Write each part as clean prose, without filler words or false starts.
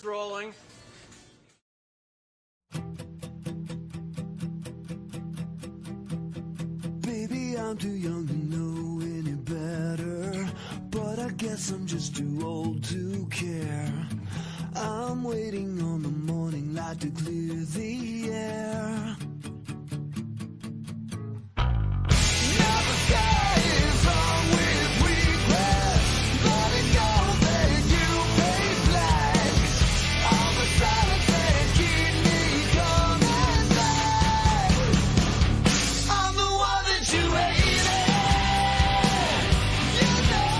Rolling. Baby, I'm too young to know any better, but I guess I'm just too old to care. I'm waiting on the morning light to clear the air. Never stays wrong with regret. Letting go that you pay black. All the silence that keep me coming back. I'm the one that you hated. You know,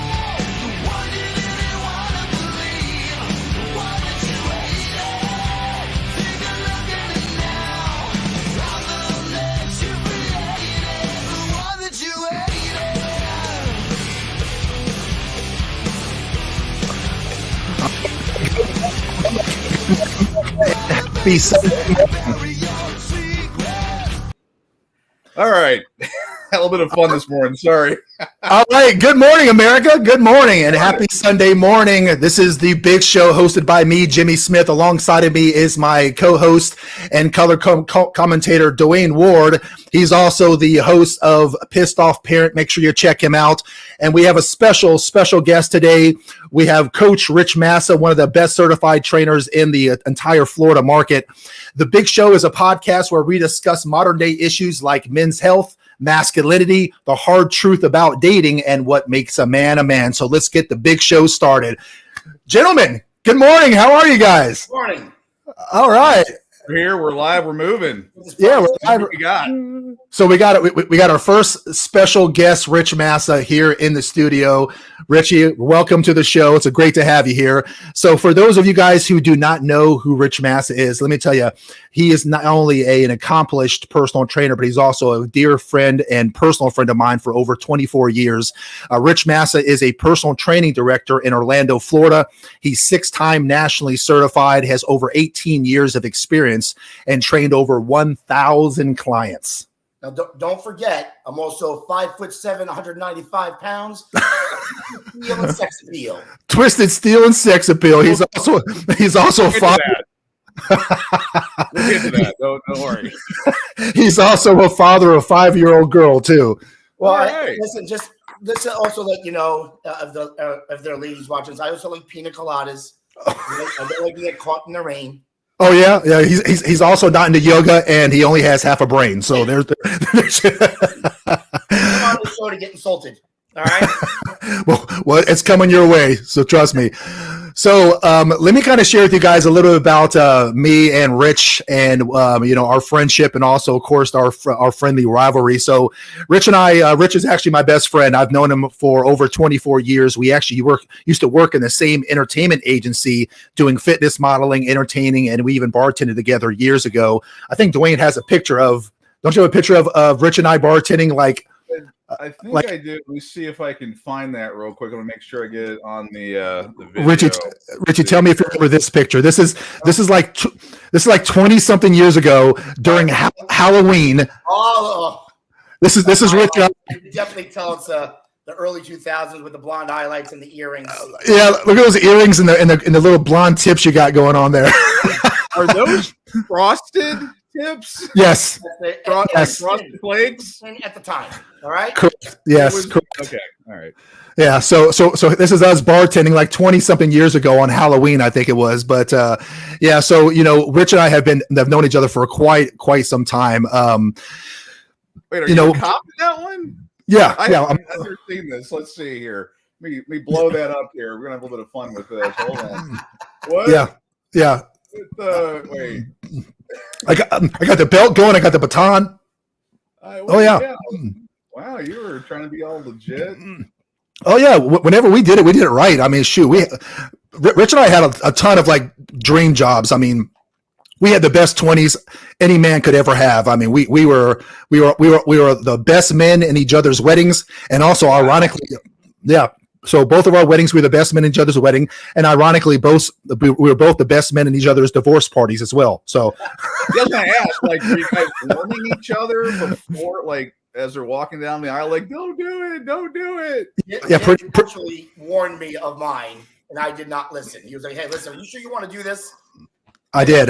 the one you didn't want to believe. The one that you hated. Take a look at it now. I'm the one that you created. The one that you hated. Happy Sunday. All right. Had a little bit of fun this morning. Sorry. All right. Good morning, America. Good morning and happy Sunday morning. This is the Big Show hosted by me, Jimmy Smith. Alongside of me is my co-host and color commentator, Dwayne Ward. He's also the host of Pissed Off Parent. Make sure you check him out. And we have a special guest today. We have Coach Rich Massa, one of the best certified trainers in the entire Florida market. The Big Show is a podcast where we discuss modern day issues like men's health, masculinity, the hard truth about dating, and what makes a man a man. So let's get the Big Show started. Gentlemen, good morning. How are you guys? Morning. All right. We're here. We're live. We're moving. Yeah, we're live. What we got? So we got our first special guest, Rich Massa, here in the studio. Richie, welcome to the show. It's great to have you here. So for those of you guys who do not know who Rich Massa is, let me tell you, he is not only an accomplished personal trainer, but he's also a dear friend and personal friend of mine for over 24 years. Rich Massa is a personal training director in Orlando, Florida. He's 6-time nationally certified, has over 18 years of experience, and trained over 1,000 clients. Now, don't forget, I'm also 5'7", 195 pounds. Steel and sex appeal. Twisted Steel and sex appeal. He's also a father. We'll get to that. Don't worry. He's also a father of a 5-year-old girl too. Well, Right. listen, just also let you know of their ladies watching. I also like pina coladas. I don't like to get caught in the rain. Oh yeah. He's also not into yoga, and he only has half a brain. So there's. I'm on the show to get insulted. All right. well, it's coming your way, so trust me. So let me kind of share with you guys a little bit about me and Rich and our friendship, and also, of course, our friendly rivalry. So Rich and I, Rich is actually my best friend. I've known him for over 24 years. We actually used to work in the same entertainment agency doing fitness modeling, entertaining, and we even bartended together years ago. I think Dwayne has a picture of. Don't you have a picture of Rich and I bartending like? I think I do. Let me see if I can find that real quick. I'm gonna make sure I get it on the video. Richie, tell me if you remember this picture. This is like 20-something years ago during Halloween. Oh, This is Rich. I can definitely tell it's the early 2000s with the blonde highlights and the earrings. Yeah, look at those earrings and the little blonde tips you got going on there. Are those frosted tips? Yes. Yes. Frosted flakes? At the time. All right. Correct. Yes. Correct. Okay. All right. Yeah. So this is us bartending like 20-something years ago on Halloween, I think it was. But yeah. So Rich and I have known each other for quite some time. Wait, are you a cop in that one? Yeah. I've yeah. never seen this. Let's see here. Let me blow that up here. We're gonna have a little bit of fun with this. Hold on. What? Yeah. Wait. I got the belt going. I got the baton. Oh yeah. Wow, you were trying to be all legit. Oh yeah. Whenever we did it right. I mean, shoot, Rich and I had a ton of like dream jobs. I mean, we had the best 20s any man could ever have. I mean, we were the best men in each other's weddings, and also ironically, yeah. So both of our weddings, we were the best men in each other's wedding, and ironically, we were both the best men in each other's divorce parties as well. So, yes, I asked, like, were you guys warning each other before, like, as they're walking down the aisle, like, don't do it. Yeah, actually warned me of mine. and I did not listen. He was like, "Hey, listen, are you sure you want to do this?" I did.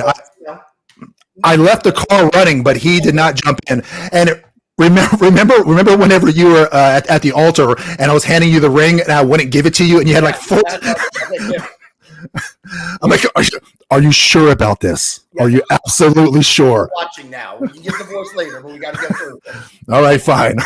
I left the car running, but he did not jump in. And remember whenever you were at the altar and I was handing you the ring and I wouldn't give it to you and you had like four. I'm like, are you sure about this? Yeah. Are you absolutely sure? We're watching now. We can get the voice later, but we got to get through it. All right, fine.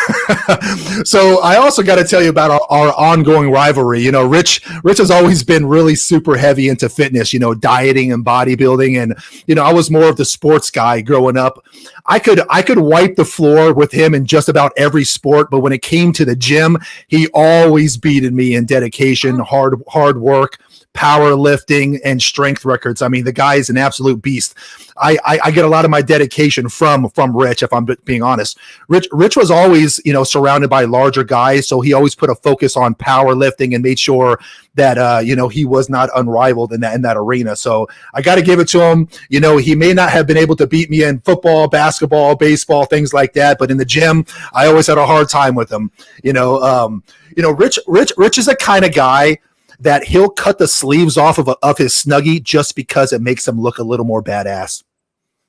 So I also got to tell you about our ongoing rivalry. You know, Rich has always been really super heavy into fitness, you know, dieting and bodybuilding. And, you know, I was more of the sports guy growing up. I could wipe the floor with him in just about every sport. But when it came to the gym, he always beated me in dedication, hard work, powerlifting, and strength records. I mean, the guy is an absolute beast. I get a lot of my dedication from Rich, if I'm being honest. Rich was always, you know, surrounded by larger guys, so he always put a focus on powerlifting and made sure that you know, he was not unrivaled in that arena. So I got to give it to him. You know, he may not have been able to beat me in football, basketball, baseball, things like that, but in the gym, I always had a hard time with him. You know, Rich is the kind of guy that he'll cut the sleeves off of his Snuggie just because it makes him look a little more badass.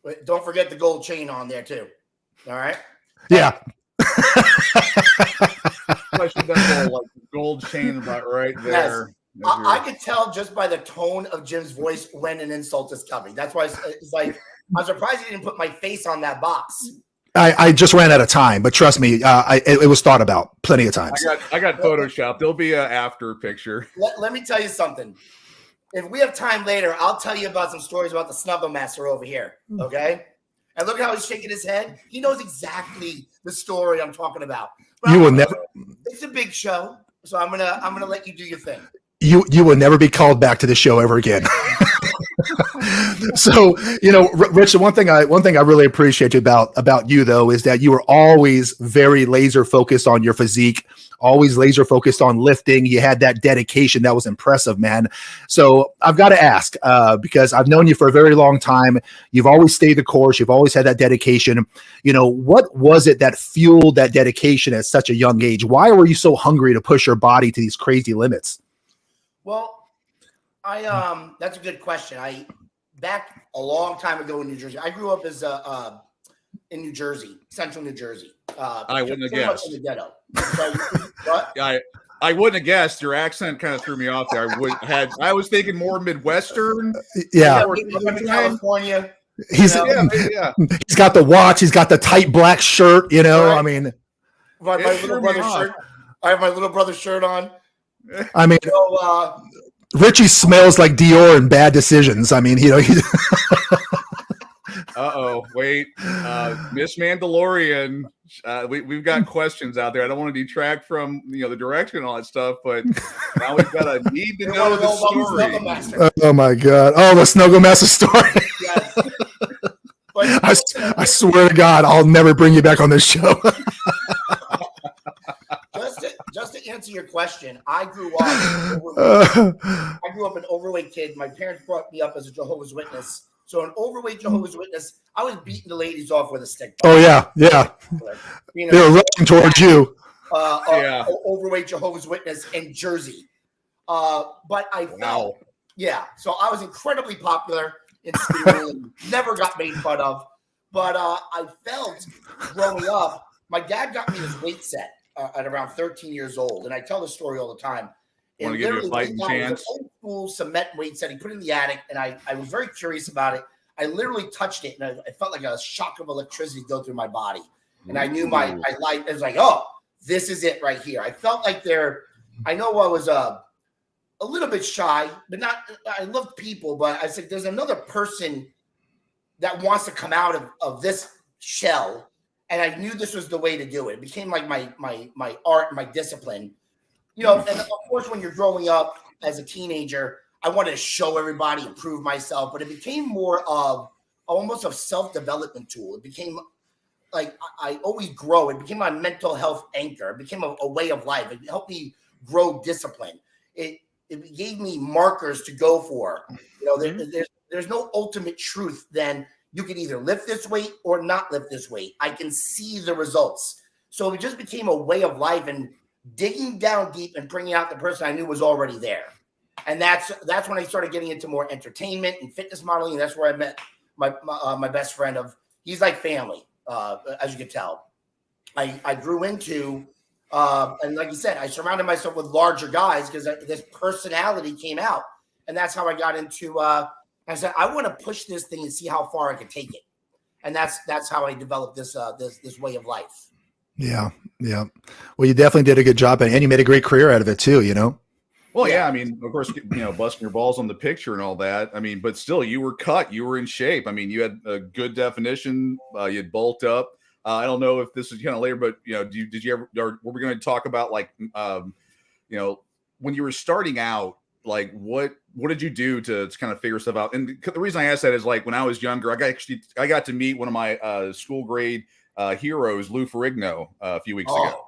But don't forget the gold chain on there too. All right. Yeah. Especially that little, like, gold chain right there. Yes. I could tell just by the tone of Jim's voice when an insult is coming. That's why it's like, I'm surprised he didn't put my face on that box. I just ran out of time, but trust me, it was thought about plenty of times. I got Photoshop. There'll be an after picture. Let me tell you something. If we have time later, I'll tell you about some stories about the Snuggle Master over here. Okay? And look how he's shaking his head. He knows exactly the story I'm talking about. But You will never. It's a big show, so I'm gonna let you do your thing. You will never be called back to the show ever again. So, you know, Rich, one thing I really appreciate about you though is that you were always very laser focused on your physique, always laser focused on lifting. You had that dedication that was impressive, man. So I've got to ask, because I've known you for a very long time. You've always stayed the course. You've always had that dedication. You know, what was it that fueled that dedication at such a young age? Why were you so hungry to push your body to these crazy limits? Well, that's a good question. Back a long time ago in New Jersey. I grew up as in New Jersey, central New Jersey. I wouldn't have guessed. In the ghetto. So, what? I wouldn't have guessed. Your accent kind of threw me off there. I was thinking more Midwestern. Yeah. California. He's got the watch. He's got the tight black shirt. You know, Right. I mean, my little brother's shirt. I have my little brother's shirt on. I mean, So, Richie smells like Dior and Bad Decisions. I mean, you know, he's Wait, Miss Mandalorian. We've got questions out there. I don't want to detract from, you know, the direction and all that stuff, but now we've got a need to know the story. Oh my God! Oh, the Snuggle Master story. Yes. I swear to God, I'll never bring you back on this show. Just to answer your question, I grew up an overweight kid. My parents brought me up as a Jehovah's Witness. So an overweight Jehovah's Witness, I was beating the ladies off with a stick. Oh yeah. They were rushing towards you. Overweight Jehovah's Witness in Jersey. But I felt, so I was incredibly popular in school and never got made fun of. But I felt growing up, my dad got me this weight set at around 13 years old. And I tell this story all the time. Want to give you a fighting chance? Old school cement weight set. He put it in the attic, and I was very curious about it. I literally touched it, and I felt like a shock of electricity go through my body. And I knew my life. It was like, oh, this is it right here. I felt like I know I was a little bit shy, but not. I loved people, but I said, there's another person that wants to come out of this shell, and I knew this was the way to do it. It became like my art, my discipline. You know, and of course, when you're growing up as a teenager, I wanted to show everybody and prove myself, but it became more of almost a self-development tool. It became like I always grow. It became my mental health anchor. It became a way of life. It helped me grow discipline. It gave me markers to go for. You know, there's no ultimate truth than you can either lift this weight or not lift this weight. I can see the results. So it just became a way of life and digging down deep and bringing out the person I knew was already there. And that's when I started getting into more entertainment and fitness modeling. And that's where I met my best friend. He's like family, as you can tell. I grew into, and like you said, I surrounded myself with larger guys because this personality came out. And that's how I got into, I said, I want to push this thing and see how far I can take it. And that's how I developed this way of life. Yeah. Yeah. Well, you definitely did a good job, and you made a great career out of it too, Well, yeah. I mean, of course, busting your balls on the picture and all that. I mean, but still, you were cut. You were in shape. I mean, you had a good definition. You had bulked up. I don't know if this is kind of later, but did you ever? Or were we going to talk about like, when you were starting out, like what did you do to kind of figure stuff out? And the reason I asked that is like when I was younger, I got to meet one of my school grade heroes, Lou Ferrigno, a few weeks ago.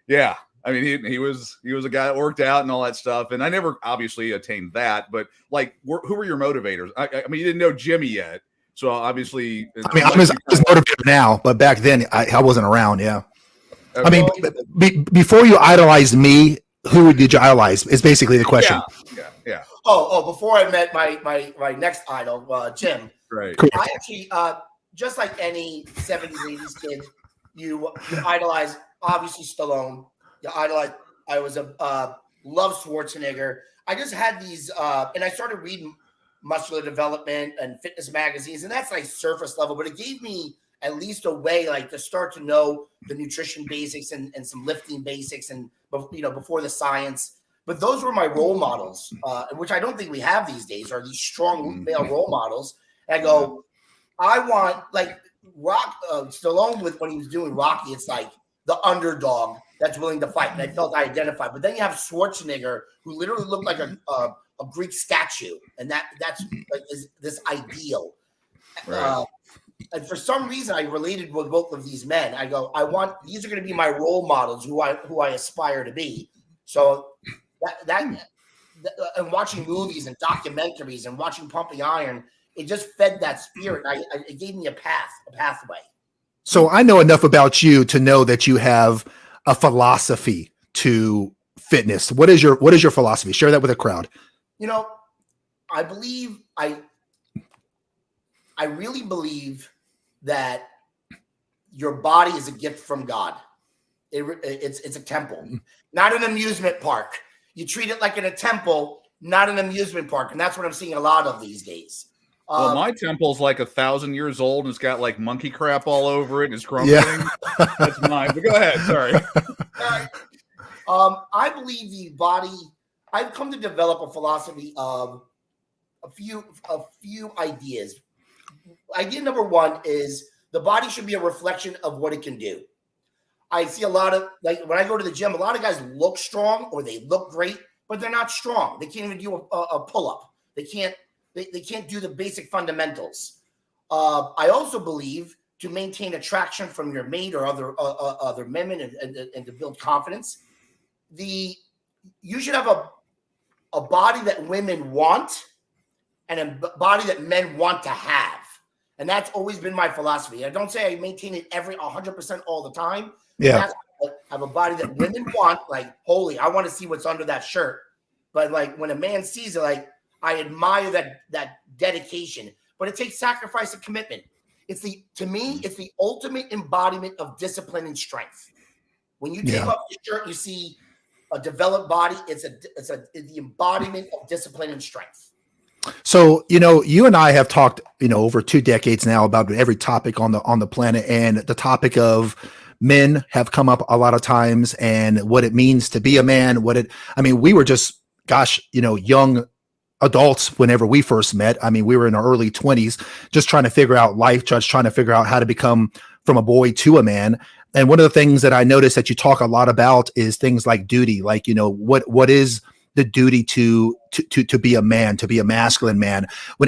Yeah. I mean, he was a guy that worked out and all that stuff. And I never obviously attained that, but like, who were your motivators? I mean, you didn't know Jimmy yet. So obviously, I mean, I'm as motivated now, but back then I wasn't around. Yeah. Okay. I mean, before you idolized me, who did you idolize? Is basically the question. Yeah. Oh, before I met my next idol, Jim. Right. Cool. I actually, just like any 70s, 80s kid, you idolize, obviously, Stallone. You idolize, I was love Schwarzenegger. I just had these, and I started reading muscular development and fitness magazines, and that's like surface level, but it gave me at least a way like to start to know the nutrition basics and some lifting basics and, before the science. But those were my role models, which I don't think we have these days, are these strong male role models. And I go, I want like Stallone when he was doing Rocky, it's like the underdog that's willing to fight. And I felt I identified. But then you have Schwarzenegger, who literally looked like a Greek statue. And that's like this ideal. Right. And for some reason, I related with both of these men. I go, these are going to be my role models, who I aspire to be. So and watching movies and documentaries and watching Pumping Iron, it just fed that spirit. It gave me a pathway. So I know enough about you to know that you have a philosophy to fitness. What is your philosophy? Share that with the crowd. I believe I really believe that your body is a gift from God. It's a temple, not an amusement park. You treat it like in a temple, not an amusement park. And that's what I'm seeing a lot of these days. Well, my temple's like 1,000 years old and it's got like monkey crap all over it and it's crumbling. Yeah. That's mine. But go ahead. Sorry. All right. I believe the body, I've come to develop a philosophy of a few ideas. Idea number one is the body should be a reflection of what it can do. I see a lot of, like when I go to the gym, a lot of guys look strong or they look great, but they're not strong. They can't even do a pull-up. They can't do the basic fundamentals. I also believe to maintain attraction from your mate or other women and to build confidence, you should have a body that women want and a body that men want to have. And that's always been my philosophy. I don't say I maintain it 100% all the time. Yeah. I have a body that women want, like, holy, I want to see what's under that shirt. But like when a man sees it, like, I admire that dedication, but it takes sacrifice and commitment. To me, it's the ultimate embodiment of discipline and strength. When you take off your shirt, you see a developed body. It's the embodiment of discipline and strength. So, you and I have talked, over 2 decades now about every topic on the planet, and the topic of men have come up a lot of times and what it means to be a man. We were just, young adults whenever we first met. I mean, we were in our early 20s, just trying to figure out life, just trying to figure out how to become from a boy to a man. And one of the things that I noticed that you talk a lot about is things like duty, like, what is the duty to be a man, to be a masculine man.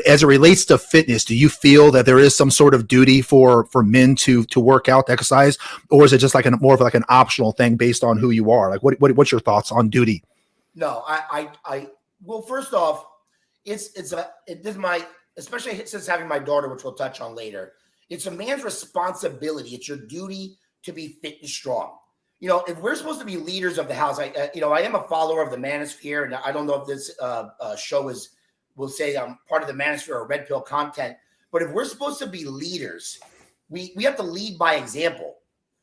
As it relates to fitness, do you feel that there is some sort of duty for men to work out, to exercise, or is it just like more of like an optional thing based on who you are? Like, what's your thoughts on duty? No, well, first off, especially since having my daughter, which we'll touch on later, it's a man's responsibility. It's your duty to be fit and strong. if we're supposed to be leaders of the house, I am a follower of the manosphere, and I don't know if this show will say I'm part of the manosphere or red pill content, but if we're supposed to be leaders, we have to lead by example.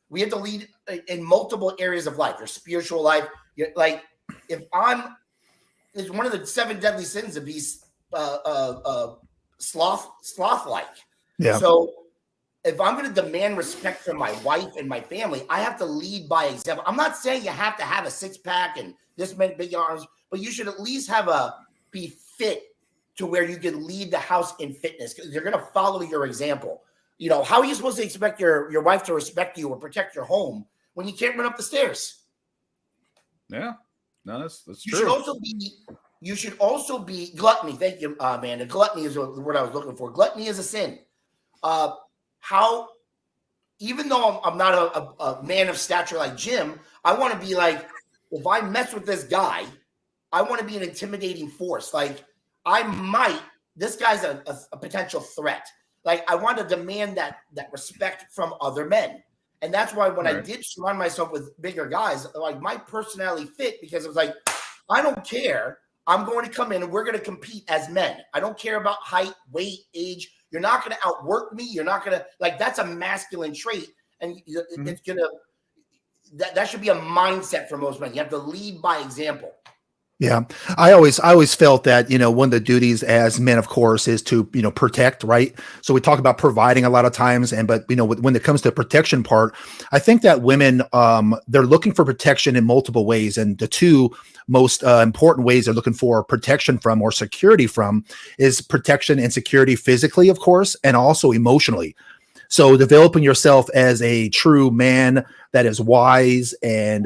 We have to lead in multiple areas of life, your spiritual life. Like, it's one of the 7 deadly sins to be sloth-like. Yeah. So if I'm going to demand respect from my wife and my family, I have to lead by example. I'm not saying you have to have a 6-pack and this many big arms, but you should at least be fit to where you can lead the house in fitness, because they're going to follow your example. How are you supposed to expect your wife to respect you or protect your home when you can't run up the stairs? Yeah, no, that's You true. should also be gluttony. Thank you, Amanda. Gluttony is the word I was looking for. Gluttony is a sin. Even though I'm not a man of stature like Jim, I want to be like, if I mess with this guy, I want to be an intimidating force. Like, this guy's a potential threat. Like, I want to demand that respect from other men. And that's why when I did surround myself with bigger guys, like, my personality fit, because it was like, I don't care. I'm going to come in and we're going to compete as men. I don't care about height, weight, age. You're not going to outwork me. You're not going to, like, that's a masculine trait. And it's going to, that should be a mindset for most men. You have to lead by example. Yeah. I always felt that, one of the duties as men, of course, is to, protect, right? So we talk about providing a lot of times, but when it comes to the protection part, I think that women, they're looking for protection in multiple ways. And the two most important ways they're looking for protection from or security from is protection and security physically, of course, and also emotionally. So developing yourself as a true man that is wise and,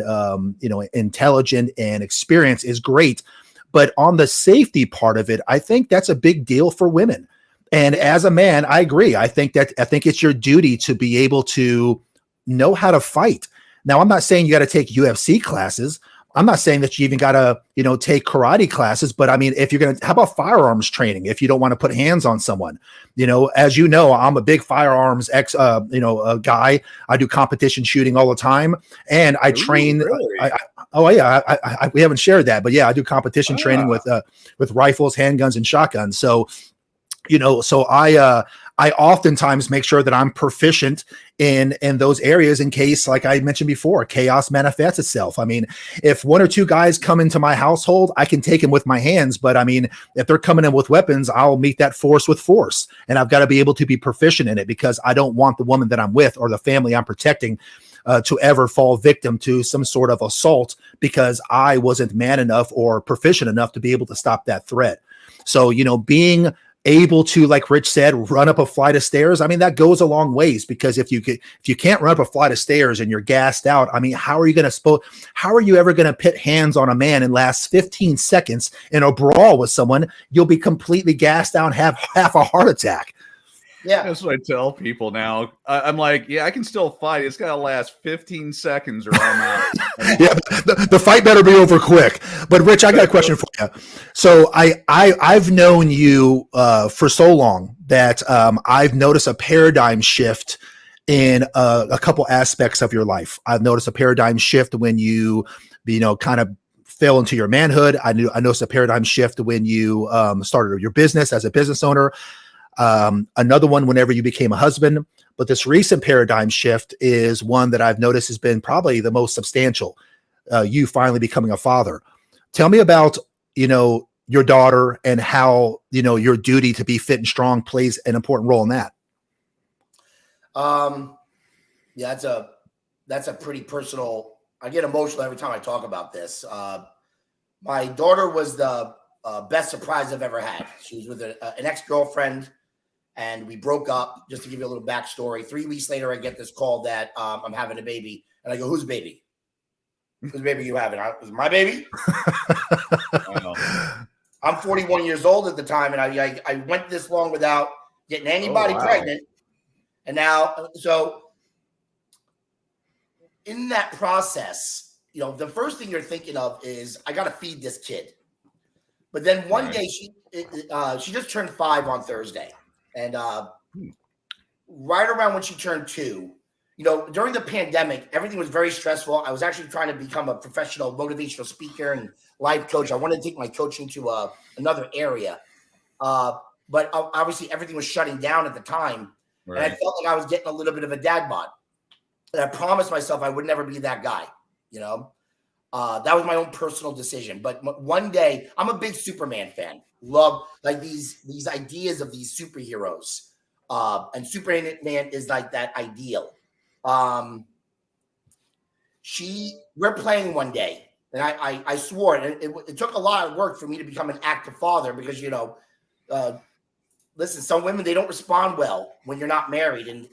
intelligent and experienced is great. But on the safety part of it, I think that's a big deal for women. And as a man, I agree. I think it's your duty to be able to know how to fight. Now, I'm not saying you got to take UFC classes. I'm not saying that you even got to, take karate classes, but I mean, if you're going to, how about firearms training? If you don't want to put hands on someone, as you know, I'm a big firearms guy. I do competition shooting all the time, and I train. Really? We haven't shared that, but yeah, I do competition training with rifles, handguns, and shotguns. So, I oftentimes make sure that I'm proficient in those areas in case, like I mentioned before, chaos manifests itself. I mean, if 1 or 2 guys come into my household, I can take them with my hands. But I mean, if they're coming in with weapons, I'll meet that force with force. And I've got to be able to be proficient in it, because I don't want the woman that I'm with or the family I'm protecting to ever fall victim to some sort of assault because I wasn't man enough or proficient enough to be able to stop that threat. So, being able to, like Rich said, run up a flight of stairs. I mean, that goes a long ways, because if you can't run up a flight of stairs and you're gassed out, I mean, how are you ever going to put hands on a man and last 15 seconds in a brawl with someone? You'll be completely gassed out and have half a heart attack. Yeah, that's what I tell people now. I'm like, yeah, I can still fight. It's got to last 15 seconds or I'm out. Yeah, the fight better be over quick. But Rich, I got a question for you. So I've known you for so long that I've noticed a paradigm shift in a couple aspects of your life. I've noticed a paradigm shift when you kind of fell into your manhood. I noticed a paradigm shift when you started your business as a business owner. Another one whenever you became a husband. But this recent paradigm shift is one that I've noticed has been probably the most substantial. You finally becoming a father. Tell me about, your daughter and how, your duty to be fit and strong plays an important role in that. Yeah, that's a pretty personal. I get emotional every time I talk about this. My daughter was the best surprise I've ever had. She was with an ex-girlfriend, and we broke up. Just to give you a little backstory, 3 weeks later, I get this call that I'm having a baby. And I go, whose baby? Whose baby you having? Is it my baby? I'm 41 years old at the time, and I went this long without getting anybody pregnant. And now, so in that process, the first thing you're thinking of is, I got to feed this kid. But then one day she just turned 5 on Thursday. And right around when she turned 2, during the pandemic, everything was very stressful. I was actually trying to become a professional motivational speaker and life coach. I wanted to take my coaching to another area. But obviously everything was shutting down at the time. Right. And I felt like I was getting a little bit of a dad bod. And I promised myself I would never be that guy, That was my own personal decision. But one day, I'm a big Superman fan. Love like these ideas of these superheroes. And Superman is like that ideal. We're playing one day, and I swore it took a lot of work for me to become an active father because listen, some women, they don't respond well when you're not married, and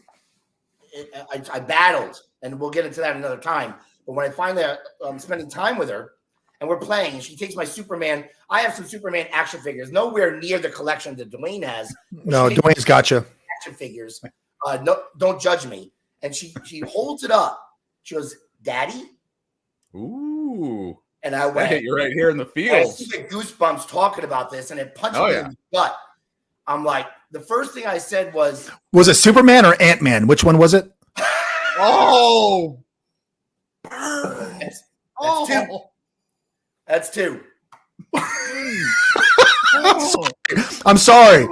I battled, and we'll get into that another time. But when I finally I'm spending time with her and we're playing, and she takes my Superman, I have some Superman action figures, nowhere near the collection that Dwayne has. No, Dwayne's got you. Action figures. No, don't judge me. And she holds it up. She goes, "Daddy." Ooh. And I went, "Hey, you're right here in the I fields." get goosebumps talking about this, and it punched me in the gut. I'm like, the first thing I said was it Superman or Ant-Man? Which one was it? Oh. That's two. I'm sorry.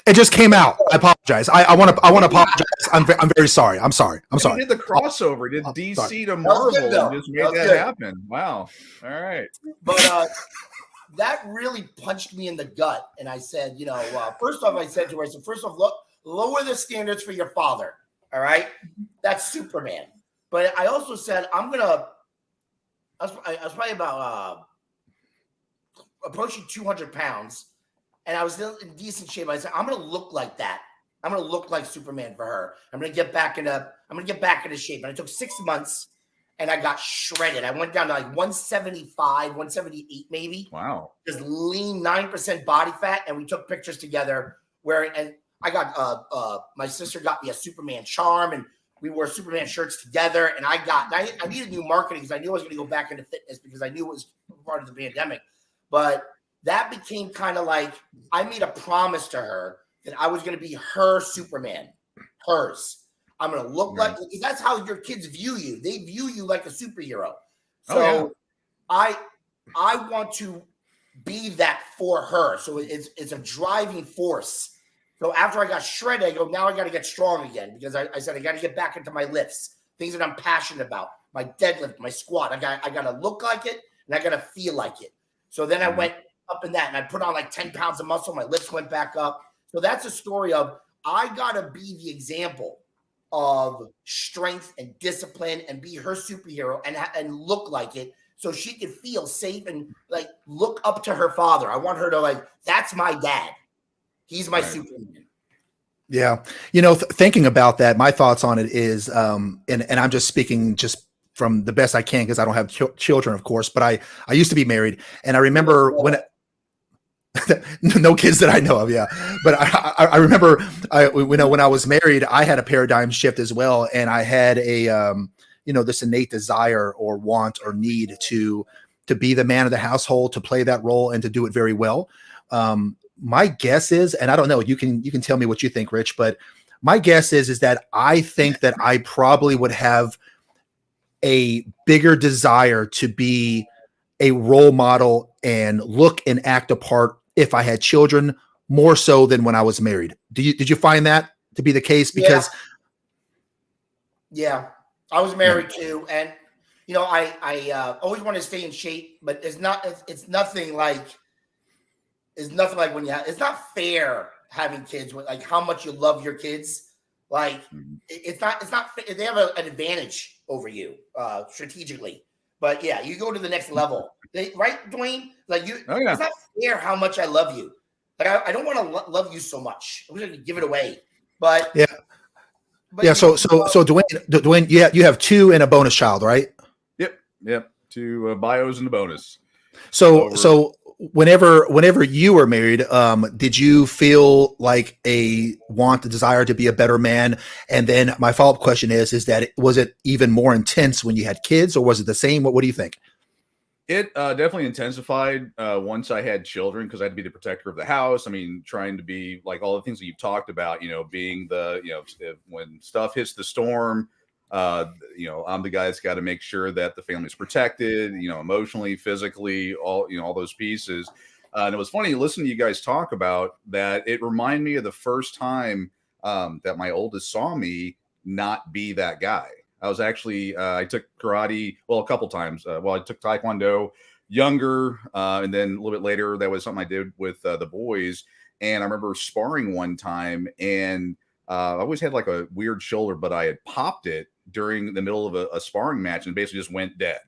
It just came out. I apologize. I want to apologize. I'm very sorry. I'm sorry. He did the crossover. Did DC to Marvel and just made that happen. Wow. All right. But that really punched me in the gut. And I said, first off, I said to her, first off, lower the standards for your father. All right. That's Superman. But I also said, I was probably about approaching 200 pounds, and I was still in decent shape. I said, I'm going to look like that. I'm going to look like Superman for her. I'm going to get back into shape. And it took 6 months, and I got shredded. I went down to like 175, 178 maybe. Wow. Just lean, 9% body fat, and we took pictures together and I got my sister got me a Superman charm, and we wore Superman shirts together. And I needed new marketing because I knew I was going to go back into fitness because I knew it was part of the pandemic. But that became kind of like I made a promise to her that I was going to be her Superman, hers. I'm going to look like, because that's how your kids view you. They view you like a superhero. So I want to be that for her. So it's a driving force. So after I got shredded, I go, now I got to get strong again because I said I got to get back into my lifts, things that I'm passionate about, my deadlift, my squat. I got to look like it and I got to feel like it. So then I went up in that and I put on like 10 pounds of muscle. My lifts went back up. So that's a story of I got to be the example of strength and discipline and be her superhero and look like it so she could feel safe and like look up to her father. I want her to like, that's my dad. He's my Superman. Yeah. Thinking about that, my thoughts on it is, and I'm just speaking just from the best I can because I don't have children, of course, but I used to be married, and I remember no kids that I know of. Yeah. But I remember when I was married, I had a paradigm shift as well. And I had this innate desire or want or need to be the man of the household, to play that role and to do it very well. My guess is, and I don't know, you can tell me what you think, Rich, but my guess is that I think that I probably would have a bigger desire to be a role model and look and act a part if I had children, more so than when I was married. Did you find that to be the case? Because yeah, I was married too, and I always want to stay in shape, but it's nothing like when it's not fair having kids with like how much you love your kids. Like it's not they have an advantage over you strategically, but yeah, you go to the next level, right, Dwayne? Like it's not fair how much I love you. Like I don't want to love you so much. I'm going to give it away, but yeah. So Dwayne, you have two and a bonus child, right? Yep. Two bios and a bonus. So whenever you were married, did you feel like a desire to be a better man? And then my follow-up question was it even more intense when you had kids, or was it the same? What do you think? It definitely intensified once I had children because I had to be the protector of the house. I mean, trying to be like all the things that you've talked about, being the, when stuff hits the storm, I'm the guy that's got to make sure that the family's protected, emotionally, physically, all those pieces. And it was funny listening to you guys talk about that. It reminded me of the first time that my oldest saw me not be that guy. I was actually, I took karate, a couple times. I took Taekwondo younger. And then a little bit later, that was something I did with the boys. And I remember sparring one time and I always had like a weird shoulder, but I had popped it during the middle of a sparring match and basically just went dead.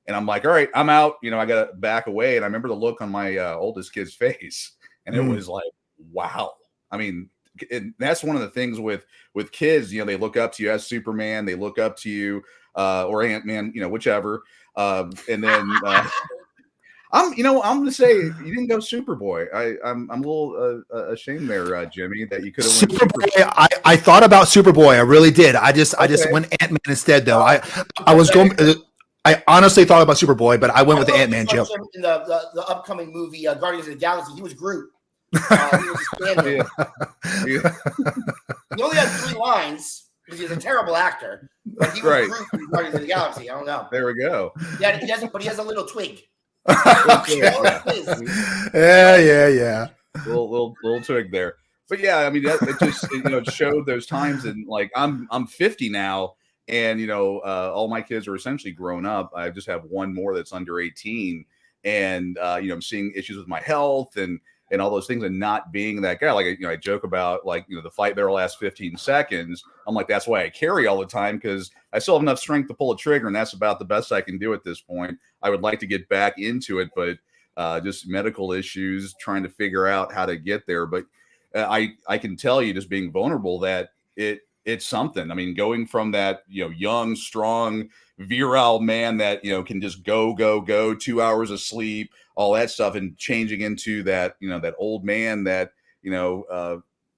And I'm like, all right, I'm out. I got to back away. And I remember the look on my oldest kid's face. And it was like, wow. I mean, that's one of the things with kids, they look up to you as Superman. They look up to you or Ant-Man, whichever. And then I'm going to say you didn't go Superboy. I'm a little ashamed there, Jimmy, that you could have went Superboy. I thought about Superboy. I really did. I just went Ant-Man instead, though. I was going. I honestly thought about Superboy, but I went with the Ant-Man joke. In the upcoming movie Guardians of the Galaxy, he was Groot. He was a stand-in. He only had 3 lines because he's a terrible actor. But he was Groot in Guardians of the Galaxy. I don't know. There we go. Yeah, he doesn't. But he has a little twig. Yeah. Little twig there. But yeah, I mean, it just it showed those times, and like I'm 50 now, and all my kids are essentially grown up. I just have one more that's under 18, and I'm seeing issues with my health and all those things, and not being that guy. Like I joke about like the fight better last 15 seconds. I'm like, that's why I carry all the time, because I still have enough strength to pull a trigger, and that's about the best I can do at this point. I would like to get back into it, but just medical issues, trying to figure out how to get there. But I can tell you, just being vulnerable, that it's something. I mean, going from that young, strong, virile man that can just go 2 hours of sleep, all that stuff, and changing into that that old man that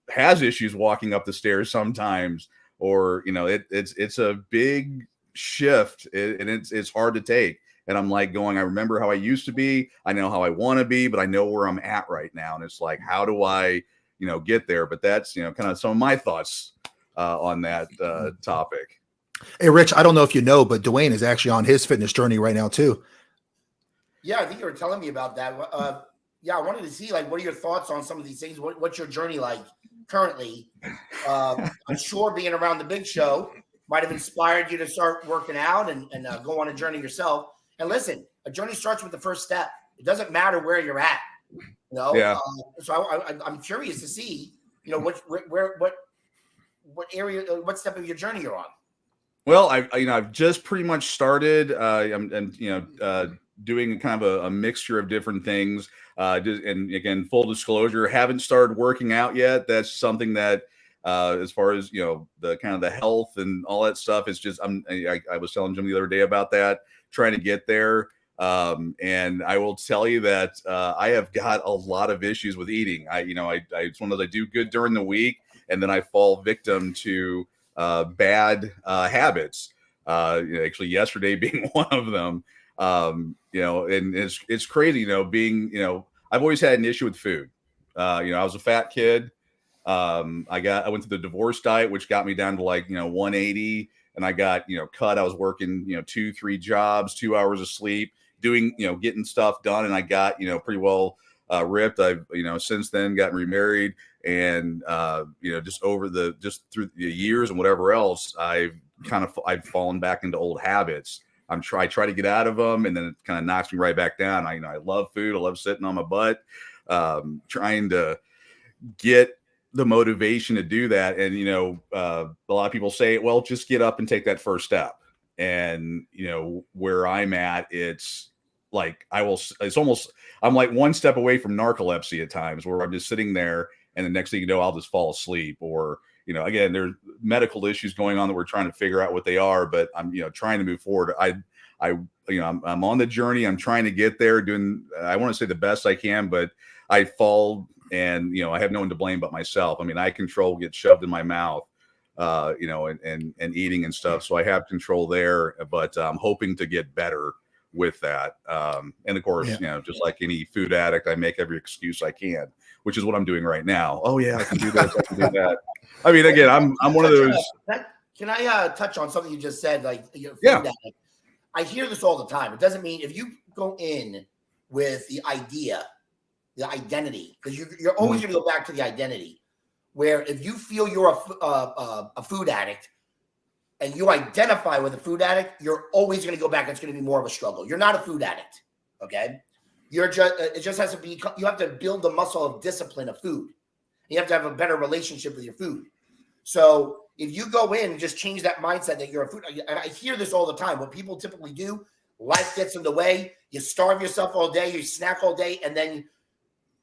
has issues walking up the stairs sometimes, or it's a big shift, and it's hard to take. And I'm like going, I remember how I used to be, I know how I want to be, but I know where I'm at right now, and it's like, how do I get there? But that's kind of some of my thoughts on that topic. Hey, Rich, I don't know if you know, but Dwayne is actually on his fitness journey right now too. Yeah, I think you were telling me about that. I wanted to see, like, what are your thoughts on some of these things? What's your journey like currently? I'm sure being around the big show might have inspired you to start working out and go on a journey yourself. And listen, a journey starts with the first step. It doesn't matter where you're at. Yeah. So I'm curious to see, what area, what step of your journey you're on. Well, I've just pretty much started. I'm doing kind of a mixture of different things. And again, full disclosure, haven't started working out yet. That's something that, as far as the kind of the health and all that stuff, it's just I was telling Jim the other day about that, trying to get there. And I will tell you that I have got a lot of issues with eating. It's one of those, I do good during the week, and then I fall victim to bad habits. Actually yesterday being one of them. And it's crazy, being, I've always had an issue with food. I was a fat kid. I went to the divorce diet, which got me down to like, 180, and I got, cut. I was working, 2-3 jobs, 2 hours of sleep, doing, getting stuff done. And I got, pretty well ripped. I've, since then gotten remarried, and, just through the years and whatever else, I've fallen back into old habits. I try to get out of them, and then it kind of knocks me right back down. I love food. I love sitting on my butt, trying to get the motivation to do that. And, a lot of people say, well, just get up and take that first step. And, where I'm at, it's like, I'm like one step away from narcolepsy at times, where I'm just sitting there, and the next thing you know, I'll just fall asleep. Or, again, there's medical issues going on that we're trying to figure out what they are, but I'm, trying to move forward. I'm on the journey. I'm trying to get there, doing, I want to say the best I can, but I fall, and, I have no one to blame but myself. I mean, I control gets shoved in my mouth, and eating and stuff. So I have control there, but I'm hoping to get better with that. And of course, you know, just like any food addict, I make every excuse I can, which is what I'm doing right now. Oh yeah, I can do this, I can do that. I mean, again, I'm one of those. Can I touch on something you just said? Like, food Yeah. addict. I hear this all the time. It doesn't mean if you go in with the idea, the identity, because you're always going to go back to the identity. Where if you feel you're a food addict and you identify with a food addict, you're always going to go back. It's going to be more of a struggle. You're not a food addict, okay? You're just it just has to be. You have to build the muscle of discipline of food. You have to have a better relationship with your food. So if you go in and just change that mindset that you're a food, and I hear this all the time. What people typically do, life gets in the way. You starve yourself all day. You snack all day, and then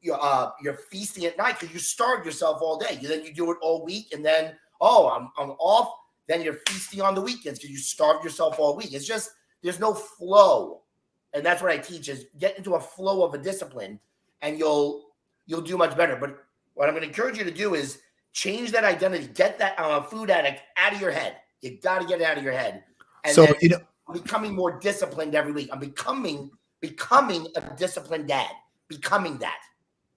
you're feasting at night because you starved yourself all day. Then you do it all week, and then I'm off. Then you're feasting on the weekends because you starved yourself all week. It's just there's no flow, and that's what I teach: is get into a flow of a discipline, and you'll do much better. But what I'm going to encourage you to do is change that identity. Get that food addict out of your head. You got to get it out of your head. And So, then you know, I'm becoming more disciplined every week. I'm becoming a disciplined dad. Becoming that.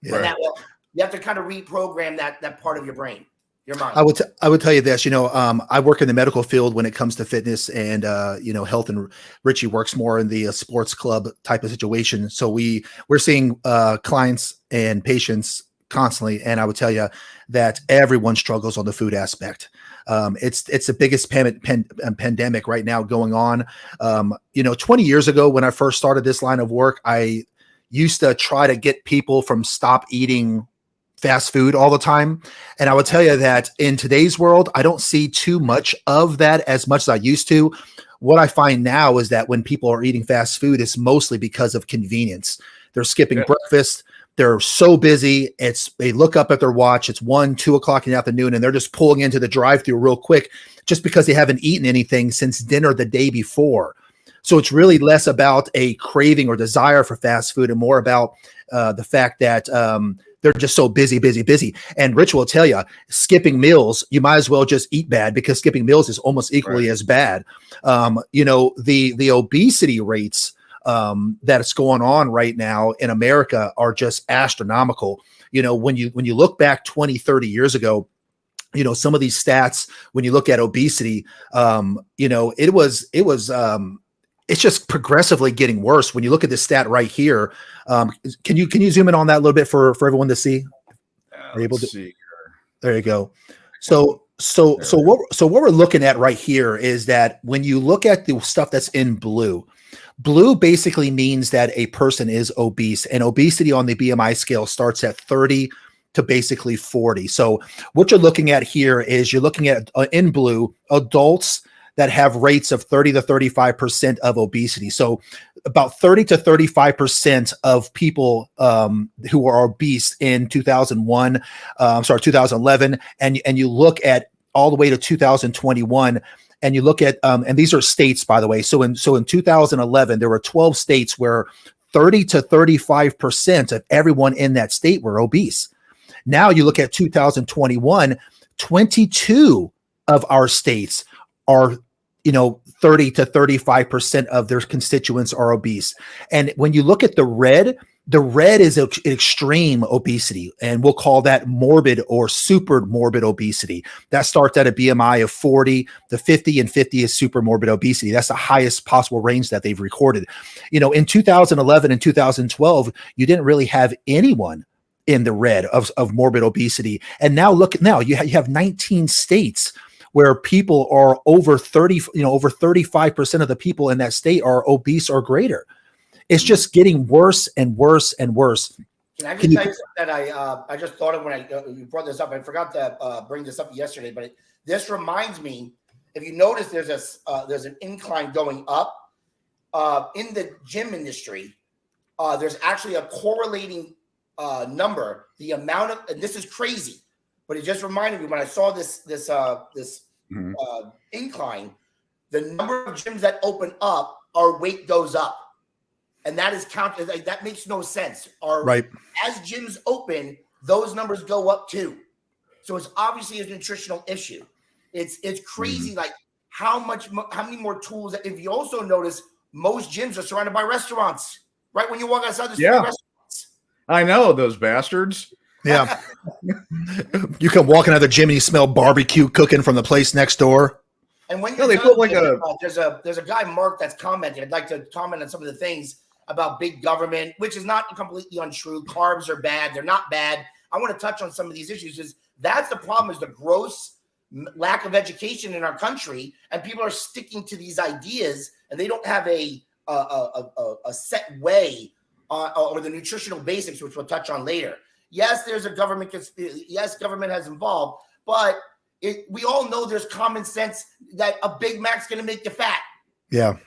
Yeah. And that will, you have to kind of reprogram that part of your brain, your mind. I would tell you this, you know, I work in the medical field when it comes to fitness and, you know, health, and Richie works more in the sports club type of situation. So we're seeing clients and patients constantly. And I would tell you that everyone struggles on the food aspect. It's the biggest pandemic right now going on. You know, 20 years ago, when I first started this line of work, I used to try to get people from stop eating fast food all the time. And I would tell you that in today's world, I don't see too much of that as much as I used to. What I find now is that when people are eating fast food, it's mostly because of convenience. They're skipping breakfast. They're so busy. They look up at their watch. It's 1, 2 o'clock in the afternoon, and they're just pulling into the drive-through real quick just because they haven't eaten anything since dinner the day before. So it's really less about a craving or desire for fast food and more about the fact that they're just so busy. And Rich will tell you, skipping meals, you might as well just eat bad, because skipping meals is almost equally as bad. You know, the obesity rates that's going on right now in America are just astronomical. You know, when you look back 20, 30 years ago, you know, some of these stats, when you look at obesity, you know, it's just progressively getting worse. When you look at this stat right here, can you zoom in on that a little bit for everyone to see? Are you able to see? There you go. So what we're looking at right here is that when you look at the stuff that's in blue basically means that a person is obese, and obesity on the BMI scale starts at 30 to basically 40. So what you're looking at here is you're looking at in blue adults that have rates of 30 to 35% of obesity. So about 30 to 35% of people who are obese in 2011, and you look at all the way to 2021, and you look at and these are states, by the way. So in 2011, there were 12 states where 30 to 35% of everyone in that state were obese. Now you look at 2021, 22 of our states are, you know, 30 to 35% of their constituents are obese. And when you look at the red is extreme obesity, and we'll call that morbid or super morbid obesity. That starts at a BMI of 40 to 50, and 50 is super morbid obesity. That's the highest possible range that they've recorded. You know, in 2011 and 2012, you didn't really have anyone in the red of morbid obesity. And now you have 19 states where people are over 35% of the people in that state are obese or greater. It's just getting worse and worse and worse. Can I just tell you something that I just thought of when you brought this up? I forgot to bring this up yesterday, but this reminds me. If you notice, there's an incline going up in the gym industry. There's actually a correlating number. The amount of, and this is crazy, but it just reminded me when I saw this incline. The number of gyms that open up, our weight goes up. And that is counted. Like, that makes no sense. Right. As gyms open, those numbers go up too. So it's obviously a nutritional issue. It's crazy. Like how many more tools. If you also notice, most gyms are surrounded by restaurants. Right when you walk outside, there's 3 Yeah. restaurants. I know those bastards. Yeah. You come walking out of the gym and you smell barbecue cooking from the place next door. And when No, you're they done, put like there's a guy, Mark, that's commenting. I'd like to comment on some of the things about big government, which is not completely untrue. Carbs are bad. They're not bad. I want to touch on some of these issues. That's the problem, is the gross lack of education in our country, and people are sticking to these ideas, and they don't have a set way or the nutritional basics, which we'll touch on later. Yes, there's a government conspiracy. Yes, government has involved, but we all know there's common sense that a Big Mac's going to make you fat. Yeah.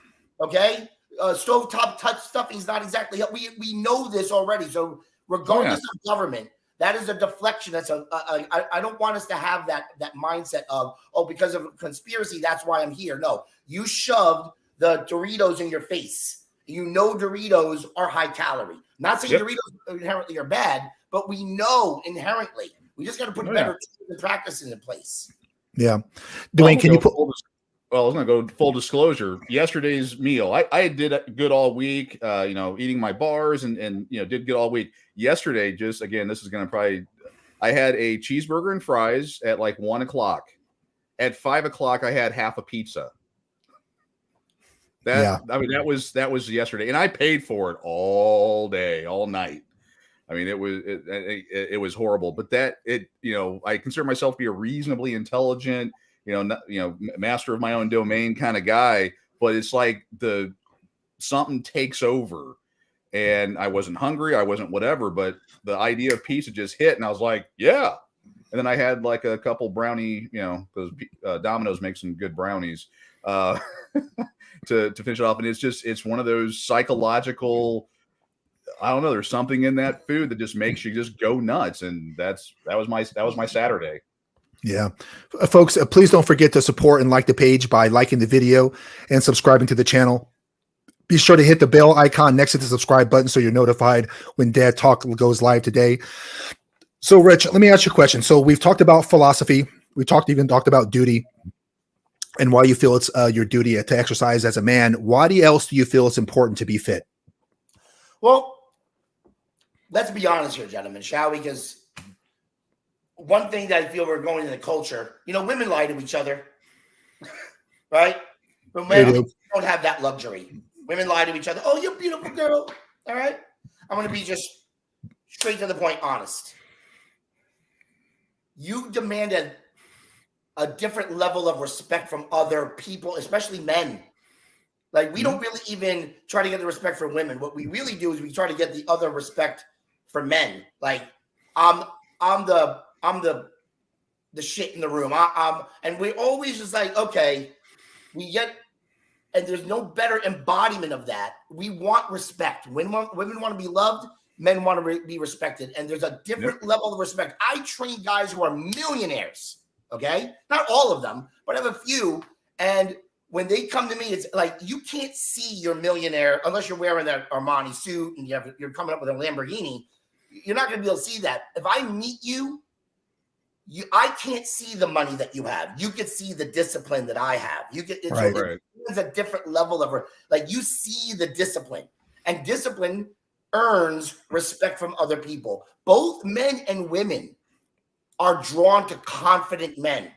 Okay. Stovetop touch stuffing is not exactly. We know this already. So regardless of government, that is a deflection. That's I don't want us to have that mindset of, oh, because of conspiracy, that's why I'm here. No, you shoved the Doritos in your face. You know Doritos are high calorie. Not saying Doritos inherently are bad, but we know inherently. We just got to put better tools and practices in place. Yeah. Dwayne, can you put? Well, I was going to go full disclosure. Yesterday's meal, I did good all week, eating my bars and did good all week. Yesterday, just again, this is going to I had a cheeseburger and fries at like 1 o'clock. At 5 o'clock, I had half a pizza. That was yesterday, and I paid for it all day, all night. I mean, it was horrible, but I consider myself to be a reasonably intelligent, master of my own domain kind of guy, but it's like something takes over, and I wasn't hungry, I wasn't whatever, but the idea of pizza just hit, and I was like, yeah. And then I had like a couple brownie, because Domino's makes some good brownies to finish it off, and it's one of those psychological. I don't know. There's something in that food that just makes you just go nuts, and that was my Saturday. Yeah, folks, please don't forget to support and like the page by liking the video and subscribing to the channel. Be sure to hit the bell icon next to the subscribe button so you're notified when Dad Talk goes live today. So, Rich, let me ask you a question. So, we've talked about philosophy. We even talked about duty and why you feel it's your duty to exercise as a man. Why else do you feel it's important to be fit? Well, let's be honest here, gentlemen, shall we? Because one thing that I feel we're going in the culture, women lie to each other, right? But men don't have that luxury. Women lie to each other. Oh, you're a beautiful girl. All right. I'm going to be just straight to the point, honest. You demand a different level of respect from other people, especially men. Like, we don't really even try to get the respect for women. What we really do is we try to get the other respect for men. Like, I'm the shit in the room. And we're always just like, okay, and there's no better embodiment of that. We want respect. Women want to be loved. Men want to be respected. And there's a different level of respect. I train guys who are millionaires. Okay. Not all of them, but I have a few. And when they come to me, it's like, you can't see your millionaire unless you're wearing that Armani suit and you're coming up with a Lamborghini. You're not going to be able to see that. If I meet you, I can't see the money that you have. You can see the discipline that I have. It's a different level of, like, you see the discipline, and discipline earns respect from other people. Both men and women are drawn to confident men.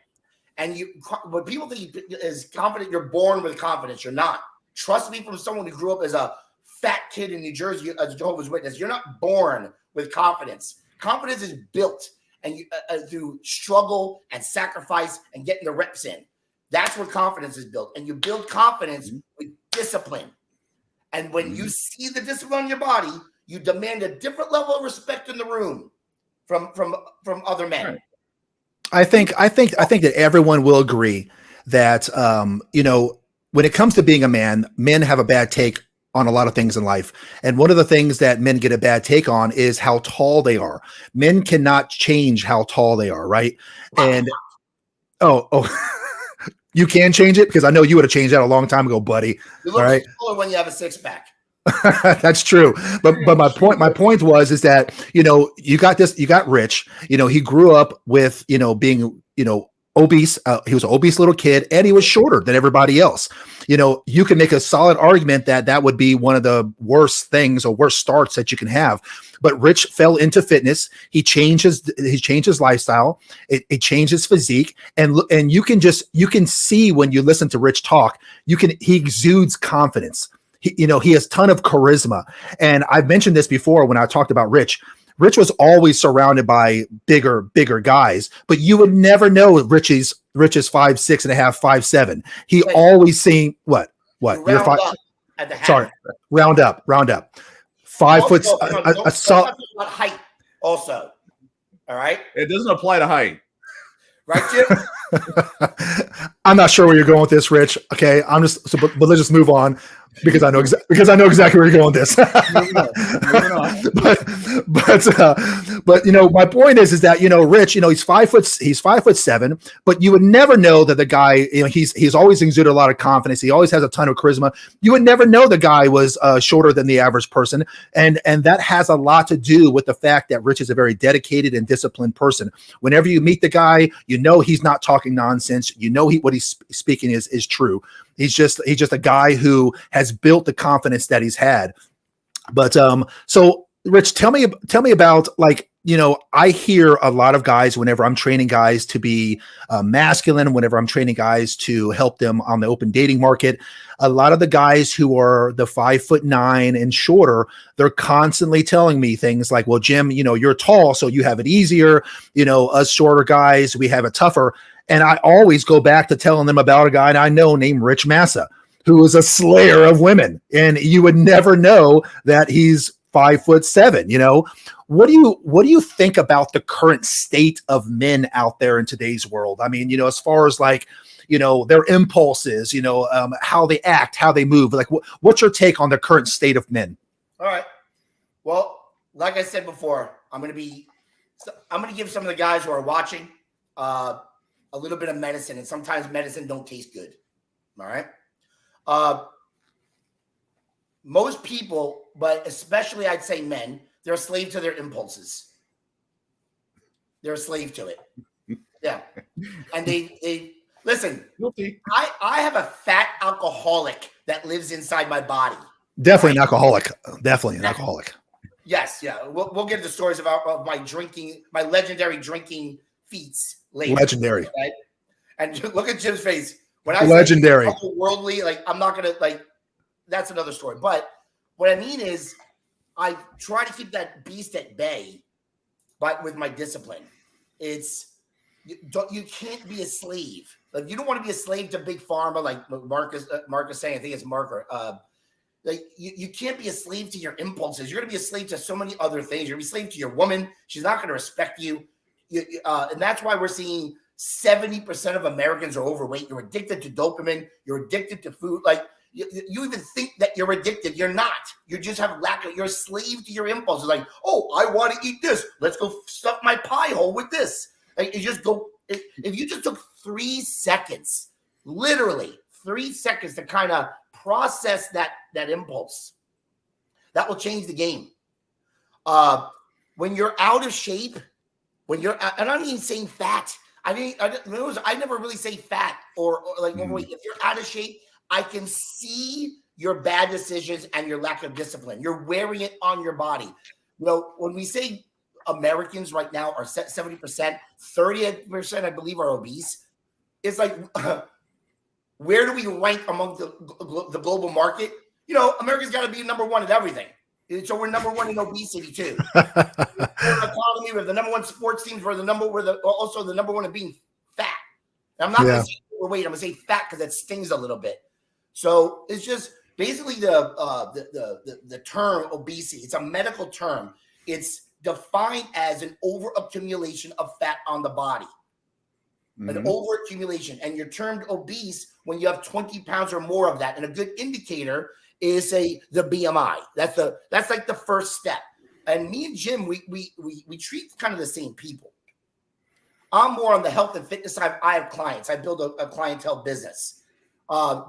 And when people think is confident, you're born with confidence. You're not. Trust me, from someone who grew up as a fat kid in New Jersey as a Jehovah's Witness, you're not born with confidence. Confidence is built and through struggle and sacrifice and getting the reps in. That's where confidence is built. And you build confidence with discipline. And when you see the discipline in your body, you demand a different level of respect in the room from other men. Right. I think that everyone will agree that when it comes to being a man, men have a bad take on a lot of things in life. And one of the things that men get a bad take on is how tall they are. Men cannot change how tall they are, right? And you can change it, because I know you would have changed that a long time ago, buddy. You look taller when you have a six-pack. That's true. But my point is that, you got Rich, he grew up with, being, obese. He was an obese little kid, and he was shorter than everybody else. You can make a solid argument that that would be one of the worst things or worst starts that you can have. But Rich fell into fitness. He changed his lifestyle. It changed his physique, and you can see when you listen to Rich talk, he exudes confidence. He has a ton of charisma. And I've mentioned this before when I talked about Rich. Rich was always surrounded by bigger guys, but you would never know Rich is 5'6.5", 5'7". He always seen what? You're five. Sorry, round up. 5 foot. Don't talk about height. Also, all right. It doesn't apply to height, right, Jim? I'm not sure where you're going with this, Rich. Okay, but let's just move on because I know exactly where you're going with this. Moving on. But my point is that Rich, he's 5'7", but you would never know that the guy, he's always exuded a lot of confidence. He always has a ton of charisma. You would never know the guy was shorter than the average person, and that has a lot to do with the fact that Rich is a very dedicated and disciplined person. Whenever you meet the guy, he's not talking nonsense. What he's speaking is true. He's just a guy who has built the confidence that he's had. But so Rich, tell me about, I hear a lot of guys whenever I'm training guys to be masculine, whenever I'm training guys to help them on the open dating market, a lot of the guys who are the 5'9" and shorter, they're constantly telling me things like, well, Jim, you're tall, so you have it easier. Us shorter guys, we have it tougher. And I always go back to telling them about a guy I know named Rich Massa, who is a slayer of women. And you would never know that he's 5'7". What do you think about the current state of men out there in today's world? I mean, as far as their impulses, how they act, how they move, what's your take on the current state of men? All right. Well, like I said before, I'm going to give some of the guys who are watching, a little bit of medicine, and sometimes medicine don't taste good. All right. Most people, but especially I'd say men, they're a slave to their impulses. They're a slave to it. Yeah. And they listen, I have a fat alcoholic that lives inside my body. Definitely an alcoholic. Definitely an alcoholic. Yes. Yeah. We'll get into stories about my drinking, my legendary drinking feats later. Legendary. Right? And look at Jim's face. When I legendary, say worldly, I'm not going to that's another story. But what I mean is I try to keep that beast at bay, but with my discipline. You can't be a slave. You don't want to be a slave to big pharma, like Mark is saying. I think it's Marker. You can't be a slave to your impulses. You're going to be a slave to so many other things. You're going to be a slave to your woman. She's not going to respect you. And that's why we're seeing 70% of Americans are overweight. You're addicted to dopamine. You're addicted to food. You even think that you're addicted. You're not. You just have you're a slave to your impulses. I want to eat this. Let's go stuff my pie hole with this. You just go. If you just took 3 seconds, literally 3 seconds to kind of process that impulse, that will change the game. When you're out of shape, and I don't mean saying fat. I never really say fat or overweight. If you're out of shape, I can see your bad decisions and your lack of discipline. You're wearing it on your body. When we say Americans right now are 70%, 30% I believe are obese. It's where do we rank among the global market? America's got to be number one at everything. So we're number one in obesity too. We're an economy. We're the number one sports teams. We're also the number one in being fat. And I'm not going to say overweight. I'm going to say fat because it stings a little bit. So it's just basically the term obesity. It's a medical term. It's defined as an overaccumulation of fat on the body. An overaccumulation. And you're termed obese when you have 20 pounds or more of that. And a good indicator is the BMI. That's like the first step. And me and Jim, we treat kind of the same people. I'm more on the health and fitness side. I have clients. I build a clientele business.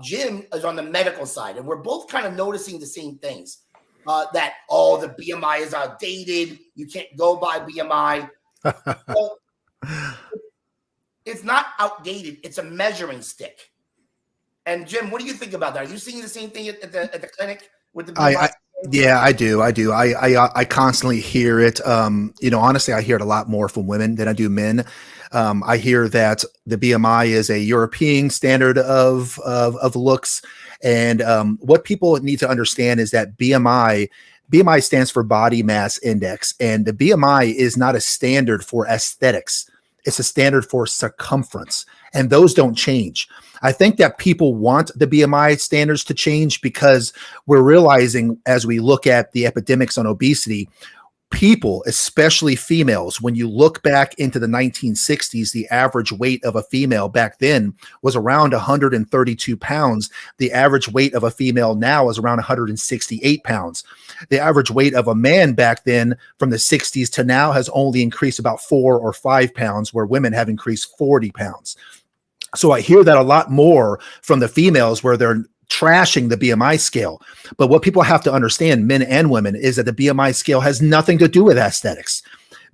Jim is on the medical side, and we're both kind of noticing the same things. That the BMI is outdated. You can't go by BMI. Well, it's not outdated. It's a measuring stick. And Jim, what do you think about that? Are you seeing the same thing at the clinic with the BMI? Yeah, I do. I constantly hear it. Honestly, I hear it a lot more from women than I do men. I hear that the BMI is a European standard of looks, and what people need to understand is that BMI stands for body mass index, and the BMI is not a standard for aesthetics. It's a standard for circumference, and those don't change. I think that people want the BMI standards to change because we're realizing as we look at the epidemics on obesity, people, especially females, when you look back into the 1960s, the average weight of a female back then was around 132 pounds. The average weight of a female now is around 168 pounds. The average weight of a man back then from the 60s to now has only increased about 4 or 5 pounds, where women have increased 40 pounds. So I hear that a lot more from the females where they're trashing the BMI scale. But what people have to understand, men and women, is that the BMI scale has nothing to do with aesthetics.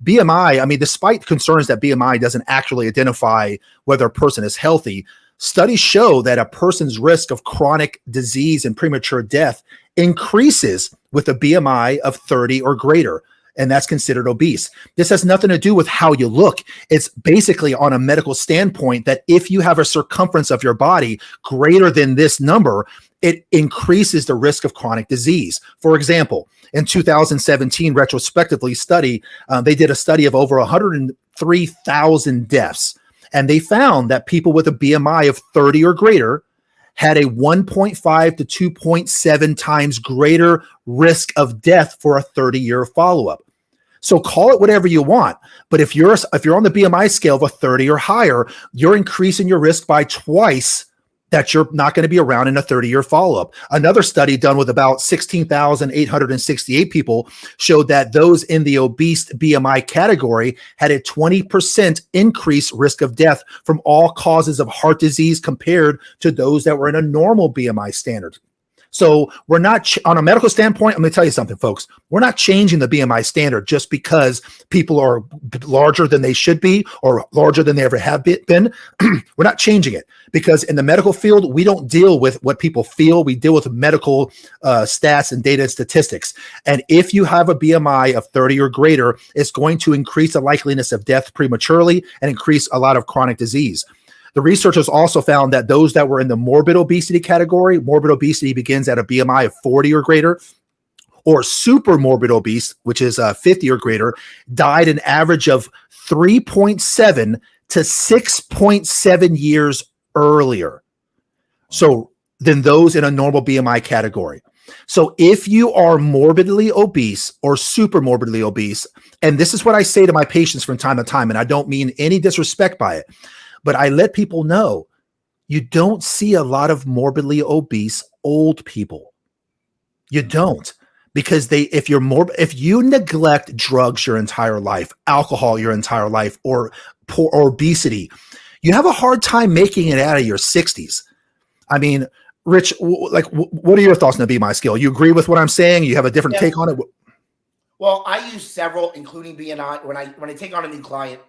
BMI, I mean, despite concerns that BMI doesn't actually identify whether a person is healthy, studies show that a person's risk of chronic disease and premature death increases with a BMI of 30 or greater. And that's considered obese. This has nothing to do with how you look. It's basically on a medical standpoint that if you have a circumference of your body greater than this number, it increases the risk of chronic disease. For example, in 2017, retrospectively they did a study of over 103,000 deaths. And they found that people with a BMI of 30 or greater had a 1.5 to 2.7 times greater risk of death for a 30-year follow-up. So call it whatever you want, but if you're on the BMI scale of a 30 or higher, you're increasing your risk by twice that you're not going to be around in a 30-year follow-up. Another study done with about 16,868 people showed that those in the obese BMI category had a 20% increased risk of death from all causes of heart disease compared to those that were in a normal BMI standard. So we're not, on a medical standpoint, I'm going to tell you something, folks. We're not changing the BMI standard just because people are larger than they should be or larger than they ever have been. We're not changing it because in the medical field, we don't deal with what people feel. We deal with medical stats and data and statistics. And if you have a BMI of 30 or greater, it's going to increase the likeliness of death prematurely and increase a lot of chronic disease. The researchers also found that those that were in the morbid obesity category, morbid obesity begins at a BMI of 40 or greater, or super morbid obese, which is 50 or greater, died an average of 3.7 to 6.7 years earlier. So than those in a normal BMI category. So if you are morbidly obese or super morbidly obese, and this is what I say to my patients from time to time, and I don't mean any disrespect by it, but I let people know you don't see a lot of morbidly obese old people. You don't, because if you neglect drugs your entire life, alcohol your entire life, or obesity, you have a hard time making it out of your 60s. I mean, Rich, what are your thoughts on the BMI scale? You agree with what I'm saying? You have a different take on it? Well, I use several, including BMI. When I take on a new client,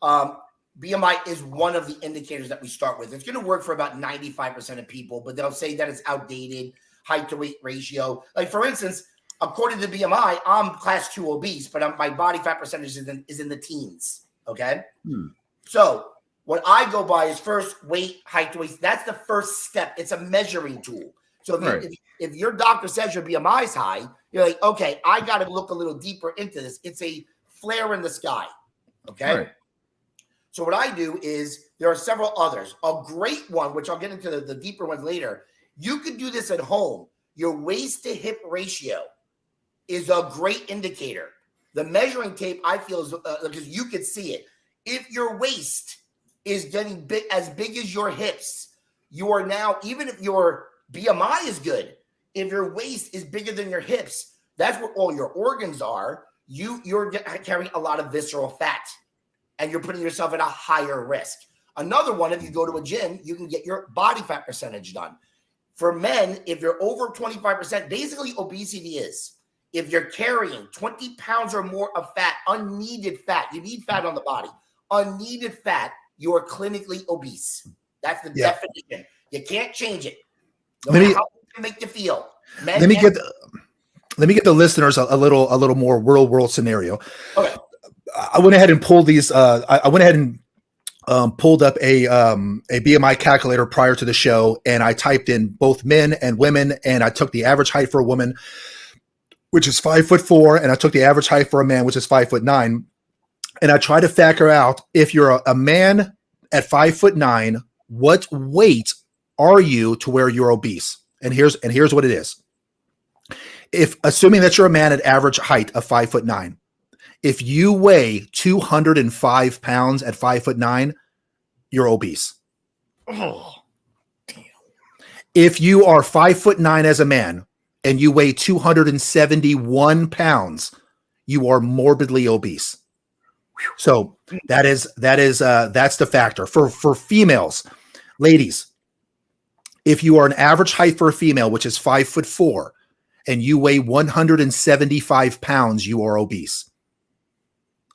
BMI is one of the indicators that we start with. It's going to work for about 95% of people, but they'll say that it's outdated, height to weight ratio. Like, for instance, according to BMI, I'm class 2 obese, but my body fat percentage is in the teens, okay? So what I go by is first weight, height to weight. That's the first step. It's a measuring tool. So if your doctor says your BMI is high, you're like, okay, I got to look a little deeper into this. It's a flare in the sky, okay? Right. So what I do is there are several others. A great one, which I'll get into the deeper ones later. You could do this at home. Your waist to hip ratio is a great indicator. The measuring tape, I feel, is because you could see it. If your waist is getting as big as your hips, you are now, even if your BMI is good, if your waist is bigger than your hips, that's where all your organs are. You're carrying a lot of visceral fat, and you're putting yourself at a higher risk. Another one, if you go to a gym, you can get your body fat percentage done. For men, if you're over 25%, basically obesity is, if you're carrying 20 pounds or more of fat, unneeded fat, you need fat on the body, unneeded fat, you are clinically obese. That's the definition. You can't change it. No matter how it can make you feel. Let me get the listeners a little more real world scenario. Okay. I went ahead and pulled these. I went ahead and pulled up a BMI calculator prior to the show, and I typed in both men and women, and I took the average height for a woman, which is 5'4", and I took the average height for a man, which is 5'9", and I tried to factor out if you're a man at 5'9", what weight are you to where you're obese? And here's what it is. If assuming that you're a man at average height of 5'9", if you weigh 205 pounds at 5'9", you're obese. Oh, damn. If you are 5'9" as a man and you weigh 271 pounds, you are morbidly obese. So that's the factor for females. Ladies, if you are an average height for a female, which is 5'4", and you weigh 175 pounds, you are obese.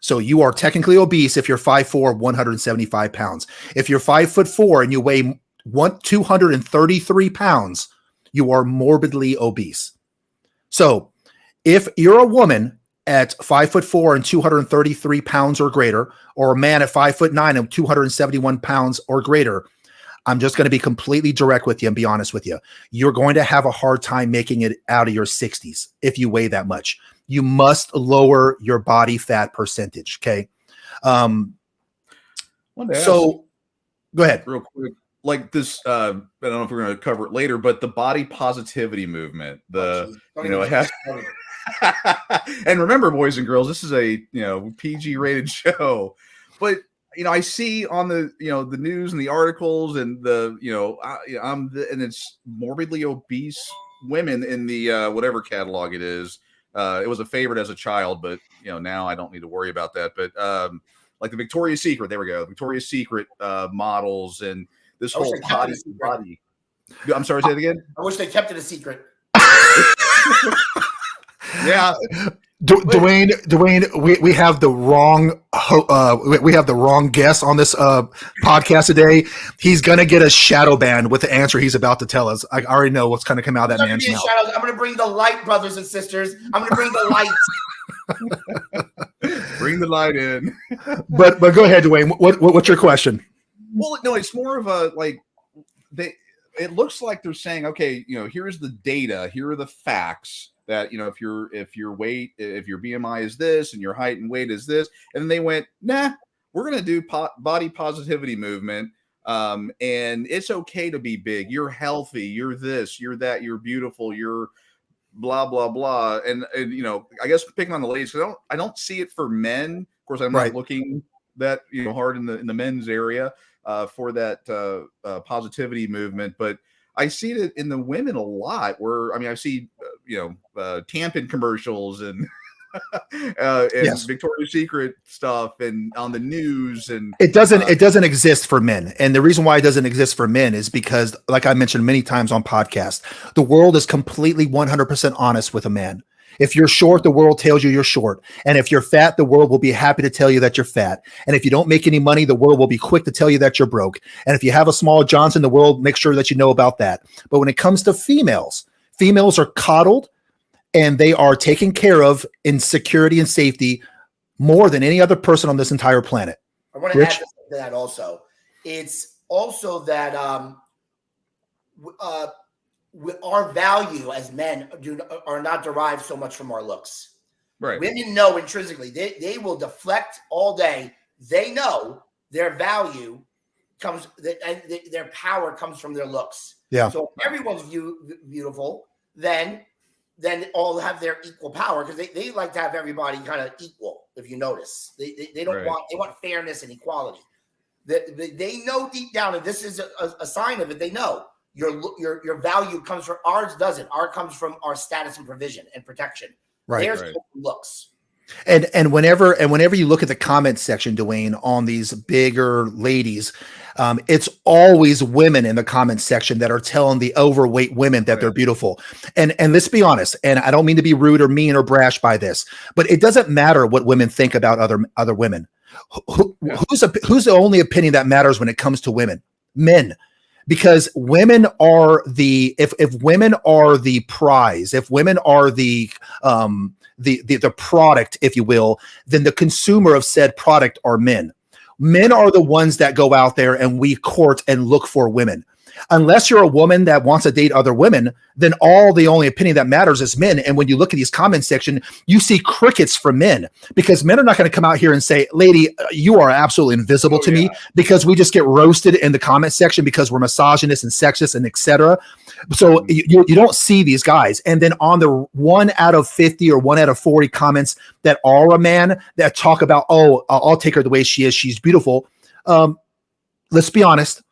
So you are technically obese if you're 5'4", 175 pounds. If you're 5'4" and you weigh 233 pounds, you are morbidly obese. So if you're a woman at 5'4" and 233 pounds or greater, or a man at 5'9" and 271 pounds or greater, I'm just going to be completely direct with you and be honest with you. You're going to have a hard time making it out of your 60s if you weigh that much. You must lower your body fat percentage. Okay. So go ahead. Real quick. Like this, I don't know if we're going to cover it later, but the body positivity movement, and remember, boys and girls, this is a, PG rated show, but I see on the, the news and the articles and the, and it's morbidly obese women in the, whatever catalog it is. It was a favorite as a child, but now I don't need to worry about that. But like the Victoria's Secret, there we go. Victoria's Secret models and this whole body. I'm sorry, say it again. I wish they kept it a secret. Yeah. Dwayne, we have the wrong guest on this podcast today. He's gonna get a shadow ban with the answer he's about to tell us. I already know what's gonna come out of that man's mouth. I'm gonna bring the light, brothers and sisters. I'm gonna bring the light. Bring the light in. But go ahead, Dwayne. What's your question? Well, no, it's more of a it looks like they're saying, okay, here's the data, here are the facts. That if your BMI is this and your height and weight is this, and then they went, nah, we're gonna do body positivity movement, and it's okay to be big. You're healthy. You're this. You're that. You're beautiful. You're blah blah blah. And I guess picking on the ladies, because I don't see it for men. Of course, I'm not looking that hard in the men's area for that positivity movement, but I see it in the women a lot where, I see, tampon commercials and Victoria's Secret stuff and on the news, and it doesn't exist for men. And the reason why it doesn't exist for men is because, like I mentioned many times on podcasts, the world is completely 100% honest with a man. If you're short, the world tells you you're short. And if you're fat, the world will be happy to tell you that you're fat. And if you don't make any money, the world will be quick to tell you that you're broke. And if you have a small Johnson, the world makes sure that you know about that. But when it comes to females are coddled and they are taken care of in security and safety more than any other person on this entire planet. I want to add to that also. It's also that our value as men are not derived so much from our looks. Right. Women know intrinsically they will deflect all day. They know their value comes and their power comes from their looks. Yeah. So if everyone's beautiful, then all have their equal power, because they like to have everybody kind of equal. If you notice, they don't want fairness and equality. They know deep down, and this is a sign of it. They know. Your value comes from ours. Doesn't ours comes from our status and provision and protection. Theirs looks. And whenever you look at the comment section, Dwayne, on these bigger ladies, it's always women in the comment section that are telling the overweight women that they're beautiful. And let's be honest, and I don't mean to be rude or mean or brash by this, but it doesn't matter what women think about other women. Who's the only opinion that matters when it comes to women? Men. Because women are if women are the prize, if women are the product, if you will, then the consumer of said product are men. Men are the ones that go out there and we court and look for women. Unless you're a woman that wants to date other women, then the only opinion that matters is men. And when you look at these comment section, you see crickets from men, because men are not going to come out here and say, lady, you are absolutely invisible to me, because we just get roasted in the comment section because we're misogynist and sexist and etc. So you don't see these guys. And then on the 1 out of 50 or 1 out of 40 comments that are a man that talk about, oh, I'll take her the way she is, she's beautiful. Let's be honest.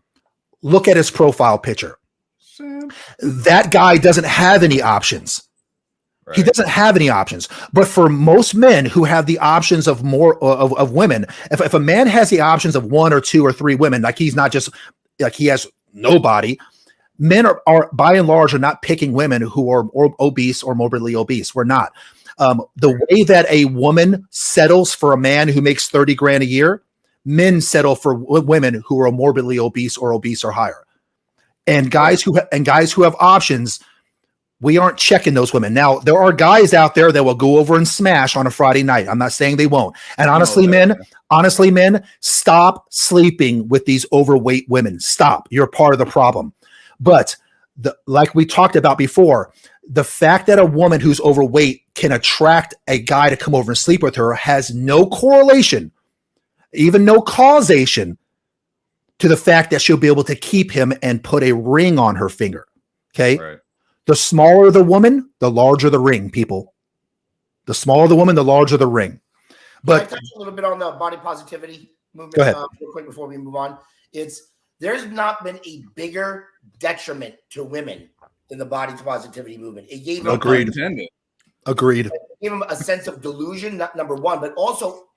Look at his profile picture. That guy doesn't have any options. Right. He doesn't have any options. But for most men who have the options of more of women, if a man has the options of 1 or 2 or 3 women, like he's not just like he has nobody, men are by and large are not picking women who are obese or morbidly obese. We're not. The way that a woman settles for a man who makes 30 grand a year, men settle for women who are morbidly obese or higher. And guys who have options, we aren't checking those women. Now, there are guys out there that will go over and smash on a Friday night. I'm not saying they won't. And honestly, men, stop sleeping with these overweight women. Stop. You're part of the problem. But like we talked about before, the fact that a woman who's overweight can attract a guy to come over and sleep with her has no correlation, even no causation, to the fact that she'll be able to keep him and put a ring on her finger. Okay. Right. The smaller the woman, the larger the ring, people. The smaller the woman, the larger the ring. But can I touch a little bit on the body positivity movement? Go ahead. Real quick before we move on. There's not been a bigger detriment to women than the body positivity movement. It gave them Agreed. It gave them a sense of delusion, not number one, but also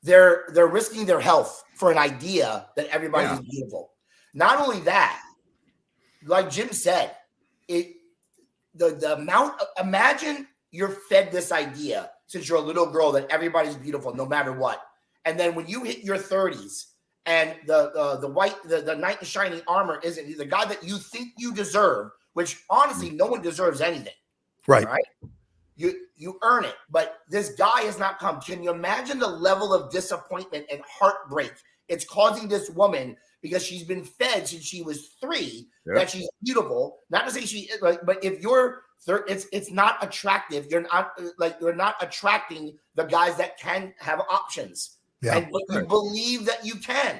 they're risking their health for an idea that everybody's beautiful. Not only that, like Jim said, the amount of, imagine you're fed this idea since you're a little girl that everybody's beautiful no matter what. And then when you hit your 30s and the knight in shining armor isn't the guy that you think you deserve, which honestly no one deserves anything. Right. Right. You earn it, but this guy has not come. Can you imagine the level of disappointment and heartbreak it's causing this woman, because she's been fed since she was 3 that she's beautiful? Not to say she, but if you're, it's not attractive. You're not attracting the guys that can have options. Yeah. And but you believe that you can.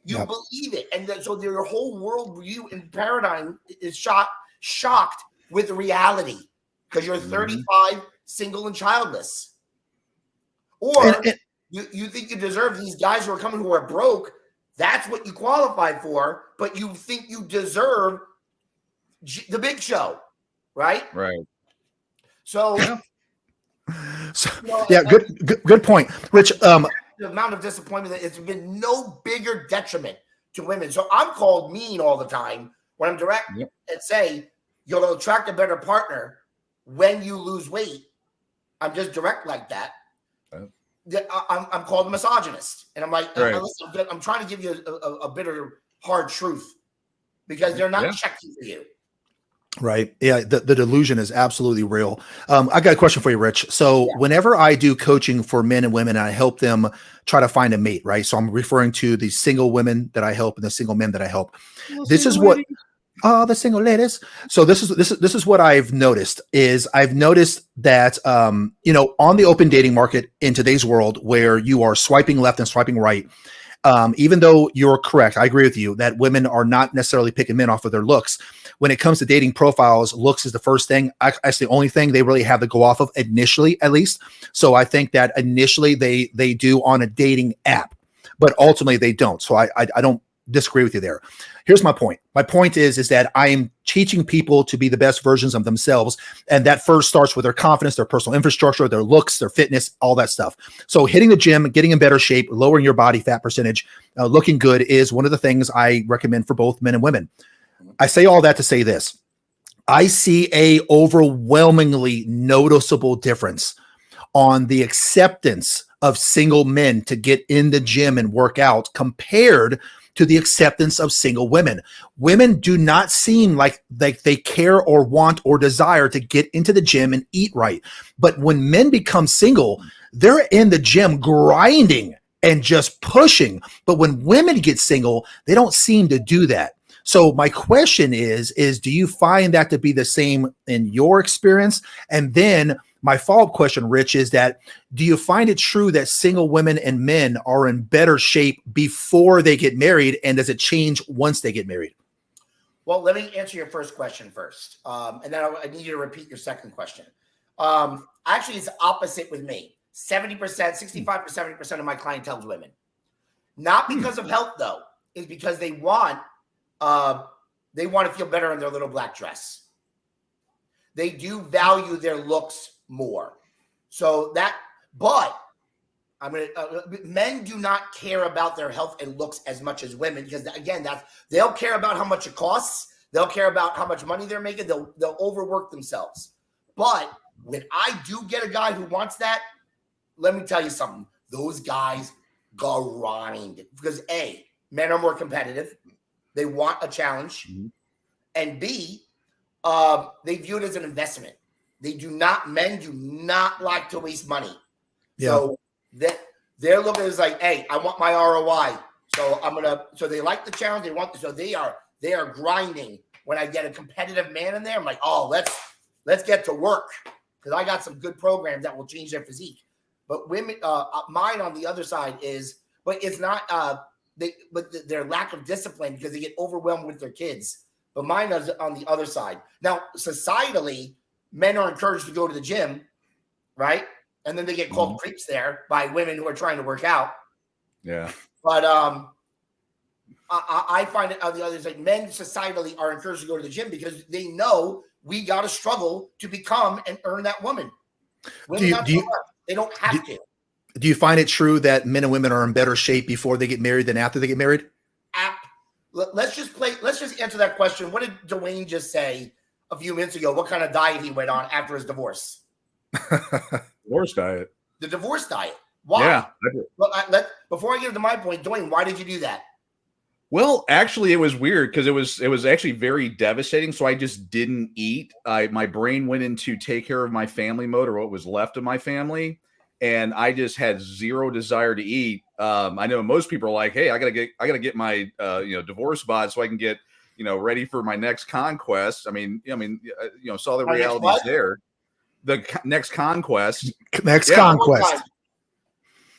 You believe it, and so your whole world view and paradigm is shocked with reality. Because you're 35, single and childless. Or you think you deserve these guys who are coming who are broke. That's what you qualify for. But you think you deserve the big show, right? Right. So, good point, Rich. The amount of disappointment that it's been no bigger detriment to women. So I'm called mean all the time when I'm direct and say you'll attract a better partner when you lose weight. I'm just direct like that. I'm called a misogynist, and I'm like, I'm trying to give you a bitter, hard truth, because they're not checking for you. Right. Yeah. The delusion is absolutely real. I got a question for you, Rich. So whenever I do coaching for men and women, and I help them try to find a mate, right? So I'm referring to the single women that I help and the single men that I help. This is what. The single ladies. So this is what I've noticed that on the open dating market in today's world, where you are swiping left and swiping right, even though you're correct, I agree with you that women are not necessarily picking men off of their looks. When it comes to dating profiles, looks is the first thing. That's the only thing they really have to go off of initially, at least. So I think that initially they do on a dating app, but ultimately they don't. So I don't disagree with you there. Here's my point. My point is that I am teaching people to be the best versions of themselves. And that first starts with their confidence, their personal infrastructure, their looks, their fitness, all that stuff. So hitting the gym, getting in better shape, lowering your body fat percentage, looking good is one of the things I recommend for both men and women. I say all that to say this. I see a overwhelmingly noticeable difference on the acceptance of single men to get in the gym and work out compared to the acceptance of single women. Women do not seem like they care or want or desire to get into the gym and eat right. But when men become single, they're in the gym grinding and just pushing. But when women get single, they don't seem to do that. So my question is do you find that to be the same in your experience? And then my follow-up question, Rich, is that do you find it true that single women and men are in better shape before they get married? And does it change once they get married? Well, let me answer your first question first. And then I need you to repeat your second question. Actually, it's opposite with me. 70%, 65 to 70% of my clientele is women. Not because of health, though. It's because they want to feel better in their little black dress. They do value their looks more. So that, but men do not care about their health and looks as much as women, because again, they'll care about how much it costs. They'll care about how much money they're making. They'll overwork themselves. But when I do get a guy who wants that, let me tell you something. Those guys grind, because A, men are more competitive. They want a challenge. Mm-hmm. And B, they view it as an investment. Men do not like to waste money. Yeah. So they're looking at it like, hey, I want my ROI. So they like the challenge. So they are grinding. When I get a competitive man in there, I'm like, oh, let's get to work, because I got some good programs that will change their physique. But women, mine on the other side is, but it's not, their lack of discipline, because they get overwhelmed with their kids. But mine is on the other side. Now, societally, men are encouraged to go to the gym, right? And then they get called creeps there by women who are trying to work out. Yeah. But I find it on the other side, men societally are encouraged to go to the gym because they know we got to struggle to become and earn that woman. They don't have to. Do you find it true that men and women are in better shape before they get married than after they get married? Let's just answer that question. What did Dwayne just say a few minutes ago? What kind of diet he went on after his divorce? Divorce diet. The divorce diet. Why? Yeah. Well, before I get to my point, Dwayne, why did you do that? Well, actually, it was weird because it was actually very devastating. So I just didn't eat. My brain went into take care of my family mode, or what was left of my family, and I just had zero desire to eat. I know most people are like, "Hey, I gotta get my divorce bod so I can get ready for my next conquest." I mean, saw the realities there. The next conquest. Conquest.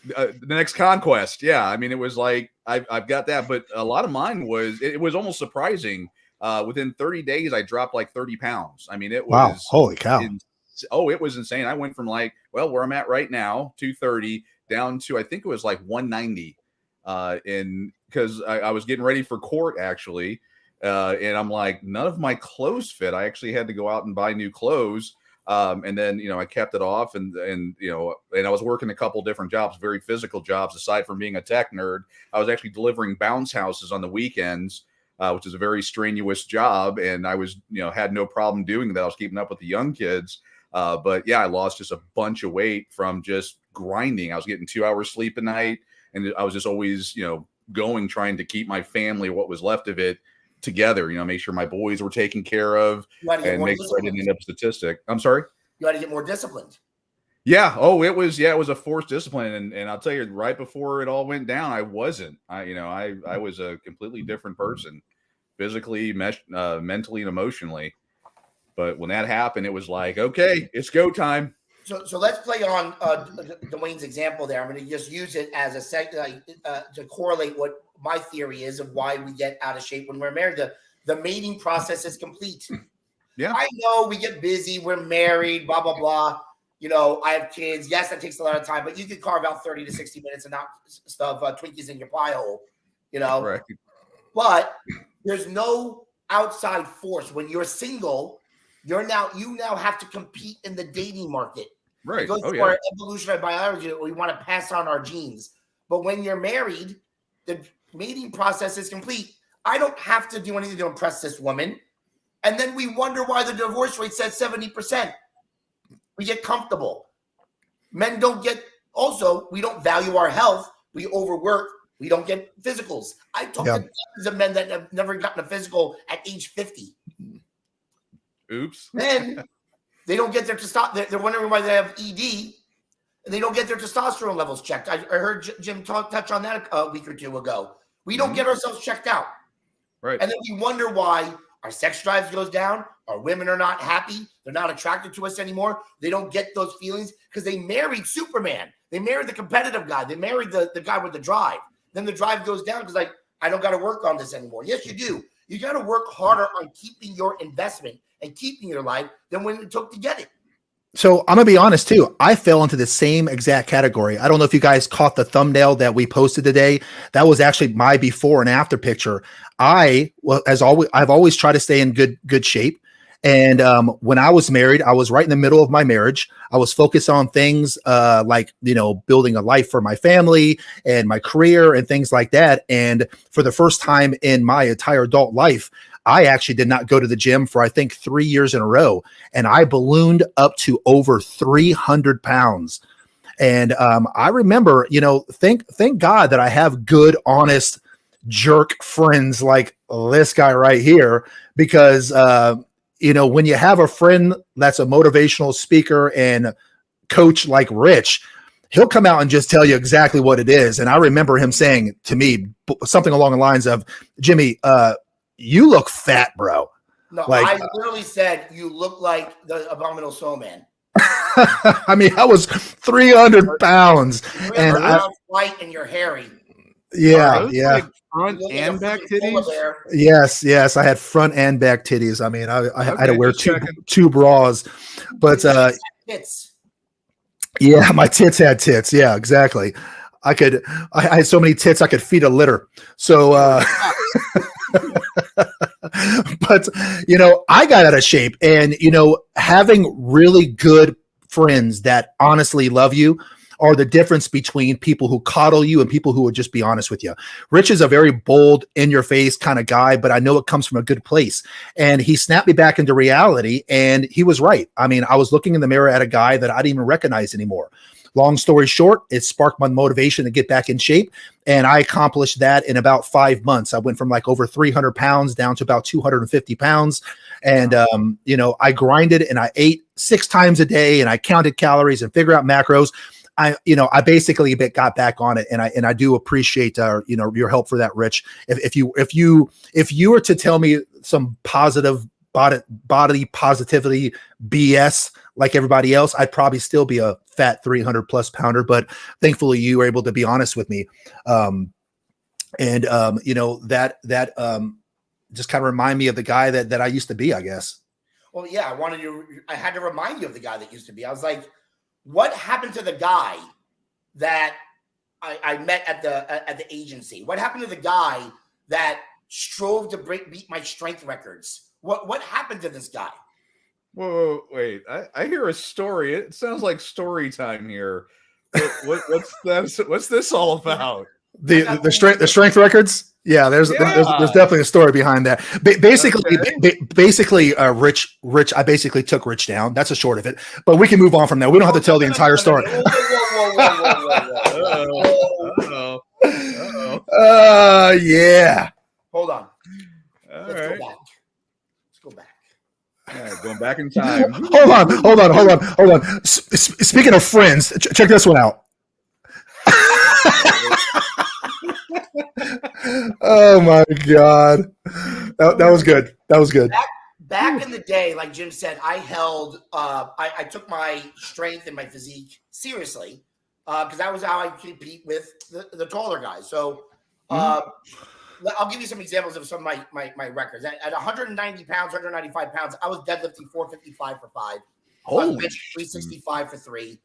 The next conquest. Yeah. I mean, it was like, I've got that, but a lot of mine it was almost surprising. Within 30 days, I dropped like 30 pounds. I mean, it was, wow, holy cow. It was insane. I went from where I'm at right now, 230 down to, I think it was like 190. Cause I was getting ready for court actually. And I'm like, none of my clothes fit. I actually had to go out and buy new clothes. And then, I kept it off and I was working a couple different jobs, very physical jobs. Aside from being a tech nerd, I was actually delivering bounce houses on the weekends, which is a very strenuous job. And I was, had no problem doing that. I was keeping up with the young kids. But yeah, I lost just a bunch of weight from just grinding. I was getting 2 hours sleep a night, and I was just always, trying to keep my family, what was left of it, together, make sure my boys were taken care of and make sure I didn't end up statistic. I'm sorry? You got to get more disciplined. Yeah. Oh, it was a forced discipline. And I'll tell you, right before it all went down, I wasn't. I was a completely different person, physically, mentally, and emotionally. But when that happened, it was like, okay, it's go time. So let's play on Dwayne's example there. I'm going to just use it as a to correlate what my theory is of why we get out of shape when we're married. The mating process is complete. Yeah, I know we get busy. We're married, blah, blah, blah. I have kids. Yes, that takes a lot of time, but you could carve out 30 to 60 minutes and not stuff Twinkies in your pie hole, Right. But there's no outside force. When you're single, you now have to compete in the dating market. Right. It goes to our evolutionary biology. We want to pass on our genes. But when you're married, the mating process is complete. I don't have to do anything to impress this woman. And then we wonder why the divorce rate says 70%. We get comfortable. Men don't get Also, we don't value our health. We overwork. We don't get physicals. I talk to dozens of men that have never gotten a physical at age 50. Oops. Then they don't get their testosterone. They're wondering why they have ED, and they don't get their testosterone levels checked. I heard Jim touch on that a week or two ago. We don't get ourselves checked out. Right. And then we wonder why our sex drive goes down. Our women are not happy. They're not attracted to us anymore. They don't get those feelings because they married Superman. They married the competitive guy. They married the guy with the drive. Then the drive goes down because, like, I don't got to work on this anymore. Yes, you do. You got to work harder on keeping your investment and keeping your life than when it took to get it. So I'm gonna be honest too. I fell into the same exact category. I don't know if you guys caught the thumbnail that we posted today. That was actually my before and after picture. I've always tried to stay in good shape. And when I was married, I was right in the middle of my marriage. I was focused on things like, building a life for my family and my career and things like that. And for the first time in my entire adult life, I actually did not go to the gym for, I think, 3 years in a row. And I ballooned up to over 300 pounds. And I remember, thank God that I have good, honest, jerk friends like this guy right here, because, when you have a friend that's a motivational speaker and coach like Rich, he'll come out and just tell you exactly what it is. And I remember him saying to me something along the lines of, Jimmy, you look fat, bro. No, I literally said you look like the Abominable Snowman. I mean, I was 300 pounds. And white and you're hairy. Yeah. Like front and back titties? Yes. I had front and back titties. I mean, I had to wear two bras. But tits. Yeah, my tits had tits. Yeah, exactly. I had so many tits I could feed a litter. So but I got out of shape, and having really good friends that honestly love you are the difference between people who coddle you and people who would just be honest with you. Rich is a very bold, in your face kind of guy, but I know it comes from a good place. And he snapped me back into reality, and he was right. I mean, I was looking in the mirror at a guy that I didn't even recognize anymore. Long story short, it sparked my motivation to get back in shape. And I accomplished that in about 5 months. I went from like over 300 pounds down to about 250 pounds. And, I grinded and I ate 6 times a day, and I counted calories and figured out macros. I basically got back on it, and I do appreciate your help for that, Rich. If you were to tell me some positive body positivity BS like everybody else, I'd probably still be a fat 300 plus pounder. But thankfully, you were able to be honest with me, that just kind of remind me of the guy that I used to be, I guess. Well, yeah, I had to remind you of the guy that used to be. I was like, what happened to the guy that I met at the agency? What happened to the guy that strove to beat my strength records? What happened to this guy? Whoa, wait! I hear a story. It sounds like story time here. What's this all about? The strength records. Yeah, there's definitely a story behind that. Basically, Rich. I basically took Rich down. That's a short of it. But we can move on from there. We don't have to tell the entire story. Yeah. Hold on. Let's go back. Yeah, going back in time. Hold on. Speaking of friends, check this one out. Oh my God. That was good. That was good. Back in the day, like Jim said, I took my strength and my physique seriously because that was how I compete with the taller guys. So I'll give you some examples of some of my records. At 190 pounds, 195 pounds, I was deadlifting 455 for 5. Holy 365 for 3.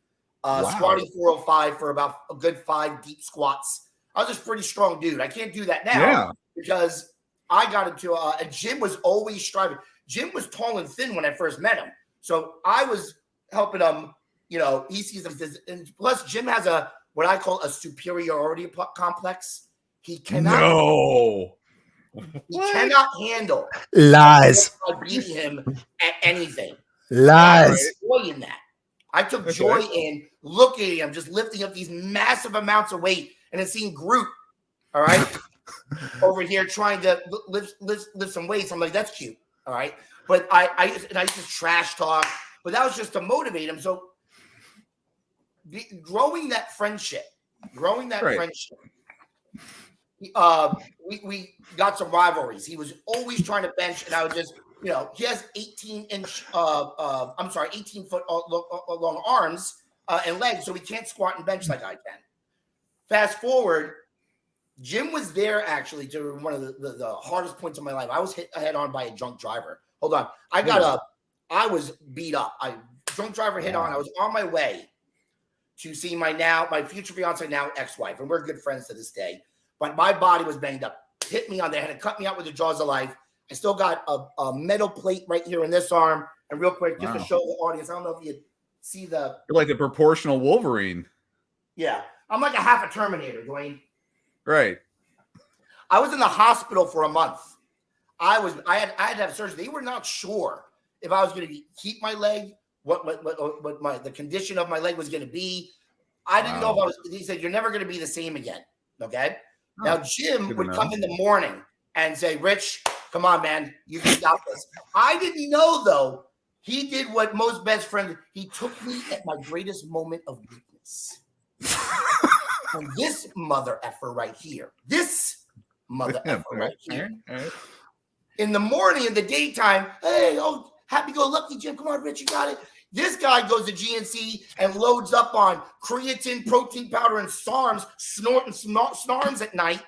Squatting 405 for about a good 5 deep squats. I was just a pretty strong dude. I can't do that now because I got into and Jim was always striving. Jim was tall and thin when I first met him. So I was helping him, he sees them. And plus Jim has what I call a superiority complex. He cannot. He cannot handle lies. Beating him at anything. Lies. I took joy in looking at him, just lifting up these massive amounts of weight, and then seeing Groot, all right, over here trying to lift some weights. I'm like, that's cute, all right. But I used to trash talk, but that was just to motivate him. So growing that friendship. We got some rivalries. He was always trying to bench, and I would just, he has 18 foot long arms and legs, so he can't squat and bench like I can. Fast forward, Jim was there actually to one of the hardest points of my life. I was hit head on by a drunk driver. Hold on. I was beat up. Drunk driver hit on. I was on my way to see my future fiance, now ex-wife, and we're good friends to this day. But my body was banged up. Hit me on the head and cut me out with the jaws of life. I still got a metal plate right here in this arm. And real quick, just to show the audience, I don't know if you see the. You're like a proportional Wolverine. Yeah, I'm like a half a Terminator, Dwayne. Right. I was in the hospital for a month. I had to have surgery. They were not sure if I was going to keep my leg, what the condition of my leg was going to be. I didn't know if I was. He said, "You're never going to be the same again." Okay. Now Jim would come in the morning and say, "Rich, come on, man, you can stop this." I didn't know though. He did what most best friends. He took me at my greatest moment of weakness. And this mother effer right here. In the morning, in the daytime, hey, happy-go-lucky, Jim. Come on, Rich, you got it. This guy goes to GNC and loads up on creatine, protein powder, and SARMs, snorting snarms at night.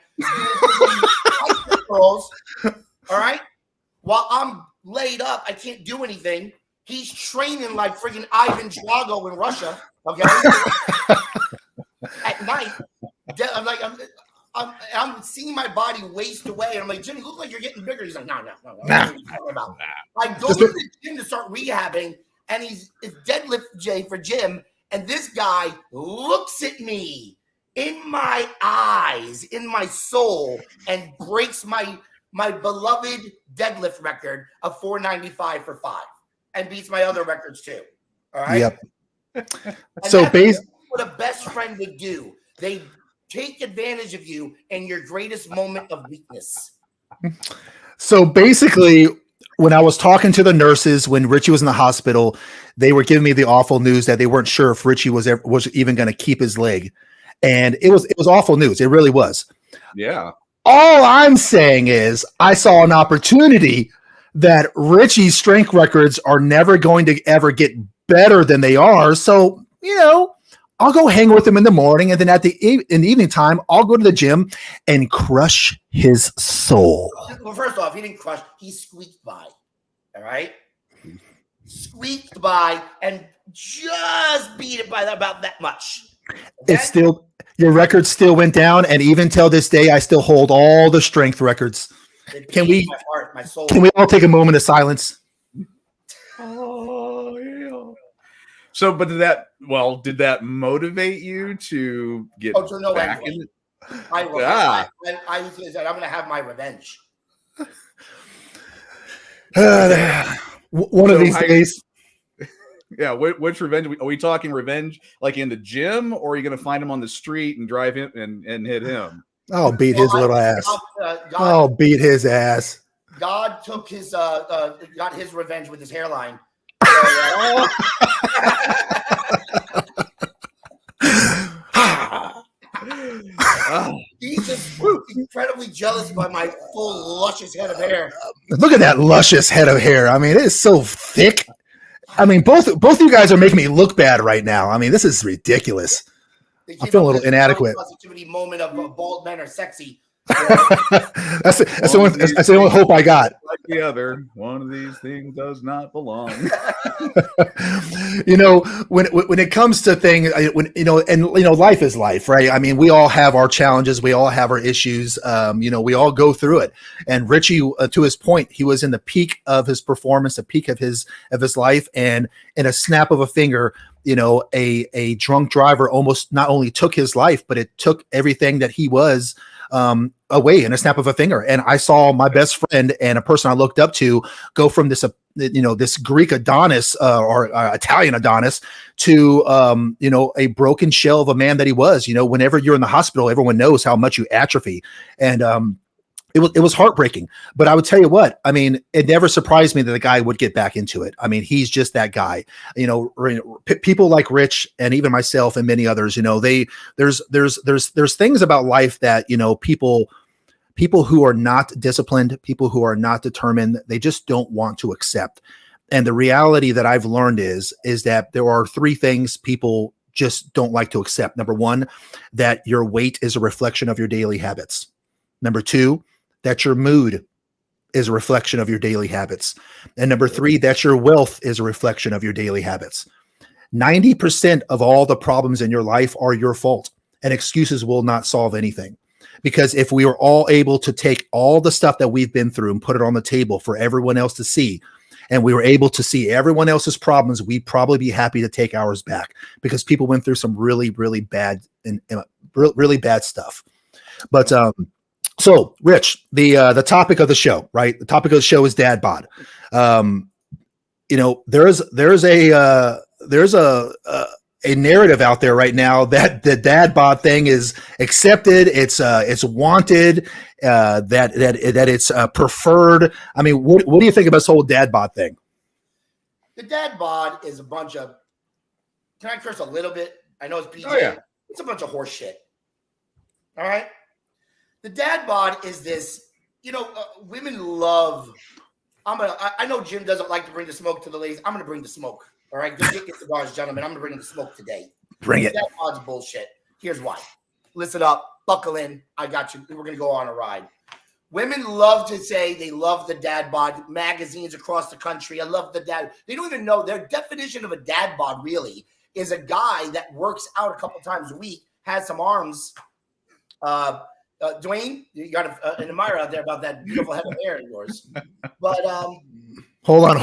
Girls, all right? While I'm laid up, I can't do anything. He's training like friggin' Ivan Drago in Russia, okay? At night, I'm seeing my body waste away. And I'm like, Jim, you look like you're getting bigger. He's like, no. I go to the gym to start rehabbing, and it's deadlift J for Jim. And this guy looks at me in my eyes, in my soul, and breaks my beloved deadlift record of 495 for 5, and beats my other records too. All right. Yep. So basically, what a best friend would do. They take advantage of you in your greatest moment of weakness. So basically, when I was talking to the nurses when Richie was in the hospital, they were giving me the awful news that they weren't sure if Richie was even going to keep his leg, and it was awful news. It really was. Yeah. All I'm saying is I saw an opportunity that Richie's strength records are never going to ever get better than they are. So, I'll go hang with him in the morning, and then in the evening time, I'll go to the gym and crush his soul. Well, first off, he didn't crush; he squeaked by. All right, squeaked by and just beat it by about that much. Okay? It's still your record still went down, and even till this day, I still hold all the strength records. Can we? My heart, my soul. Can we all take a moment of silence? Oh yeah. So, but did that motivate you to get back in? I said, I'm going to have my revenge. One of these days. Yeah, which revenge? Are we talking revenge like in the gym, or are you going to find him on the street and drive him and hit him? I'll beat his little ass. I'll beat his ass. God took his got his revenge with his hairline. He's just incredibly jealous by my full luscious head of hair. Look at that luscious head of hair. I mean, it is so thick. I mean, both of you guys are making me look bad right now. I mean, this is ridiculous. I feel a little inadequate. Positivity moment of bald men are sexy. That's the only hope I got. Like the other, one of these things does not belong. When it comes to things, life is life, right? I mean, we all have our challenges, we all have our issues. We all go through it. And Richie, to his point, he was in the peak of his performance, the peak of his life, and in a snap of a finger, a drunk driver almost not only took his life, but it took everything that he was. away in a snap of a finger. And I saw my best friend and a person I looked up to go from this, this Greek Adonis or Italian Adonis to, a broken shell of a man that he was. Whenever you're in the hospital, everyone knows how much you atrophy. And it was heartbreaking. But I would tell you what, I mean, it never surprised me that the guy would get back into it. I mean, he's just that guy. People like Rich and even myself and many others, there's things about life that, people who are not disciplined, people who are not determined, they just don't want to accept. And the reality that I've learned is that there are three things people just don't like to accept. Number one, that your weight is a reflection of your daily habits. Number two, that your mood is a reflection of your daily habits. And number three, that your wealth is a reflection of your daily habits. 90% of all the problems in your life are your fault, and excuses will not solve anything. Because if we were all able to take all the stuff that we've been through and put it on the table for everyone else to see, and we were able to see everyone else's problems, we'd probably be happy to take ours back, because people went through some really, really bad and really bad stuff. But so Rich, the topic of the show, right? The topic of the show is dad bod. There's a narrative out there right now that the dad bod thing is accepted. It's wanted, that it's preferred. I mean, what do you think about this whole dad bod thing? The dad bod is a bunch of, can I curse a little bit? I know it's PG. Oh, yeah. It's a bunch of horse shit. All right. The dad bod is this, women love, I know Jim doesn't like to bring the smoke to the ladies. I'm going to bring the smoke. All right. Good get cigars, gentlemen. I'm going to bring the smoke today. Bring it. Dad bod's bullshit. Here's why. Listen up. Buckle in. I got you. We're going to go on a ride. Women love to say they love the dad bod. Magazines across the country. I love the dad. They don't even know their definition of a dad bod really is a guy that works out a couple times a week, has some arms. Dwayne, you got an admirer out there about that beautiful head of hair of yours. But hold on.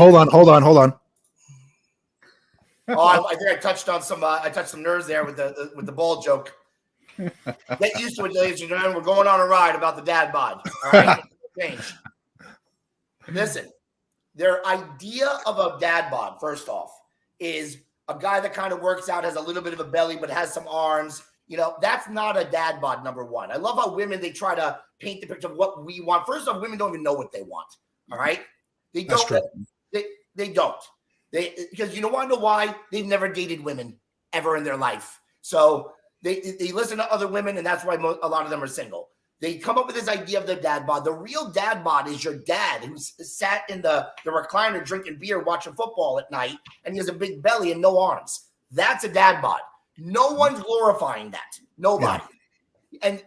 Oh, I think I touched on some. I touched some nerves there with the ball joke. Get used to it, ladies and gentlemen. We're going on a ride about the dad bod. All right, change. Listen, their idea of a dad bod, first off, is a guy that kind of works out, has a little bit of a belly, but has some arms. That's not a dad bod, number one. I love how women, they try to paint the picture of what we want. First off, women don't even know what they want. All right? They don't. That's true. They don't. Because you want to know why? They've never dated women ever in their life. So they listen to other women, and that's why a lot of them are single. They come up with this idea of the dad bod. The real dad bod is your dad who's sat in the recliner drinking beer, watching football at night, and he has a big belly and no arms. That's a dad bod. No one's glorifying that. Nobody. Yeah. And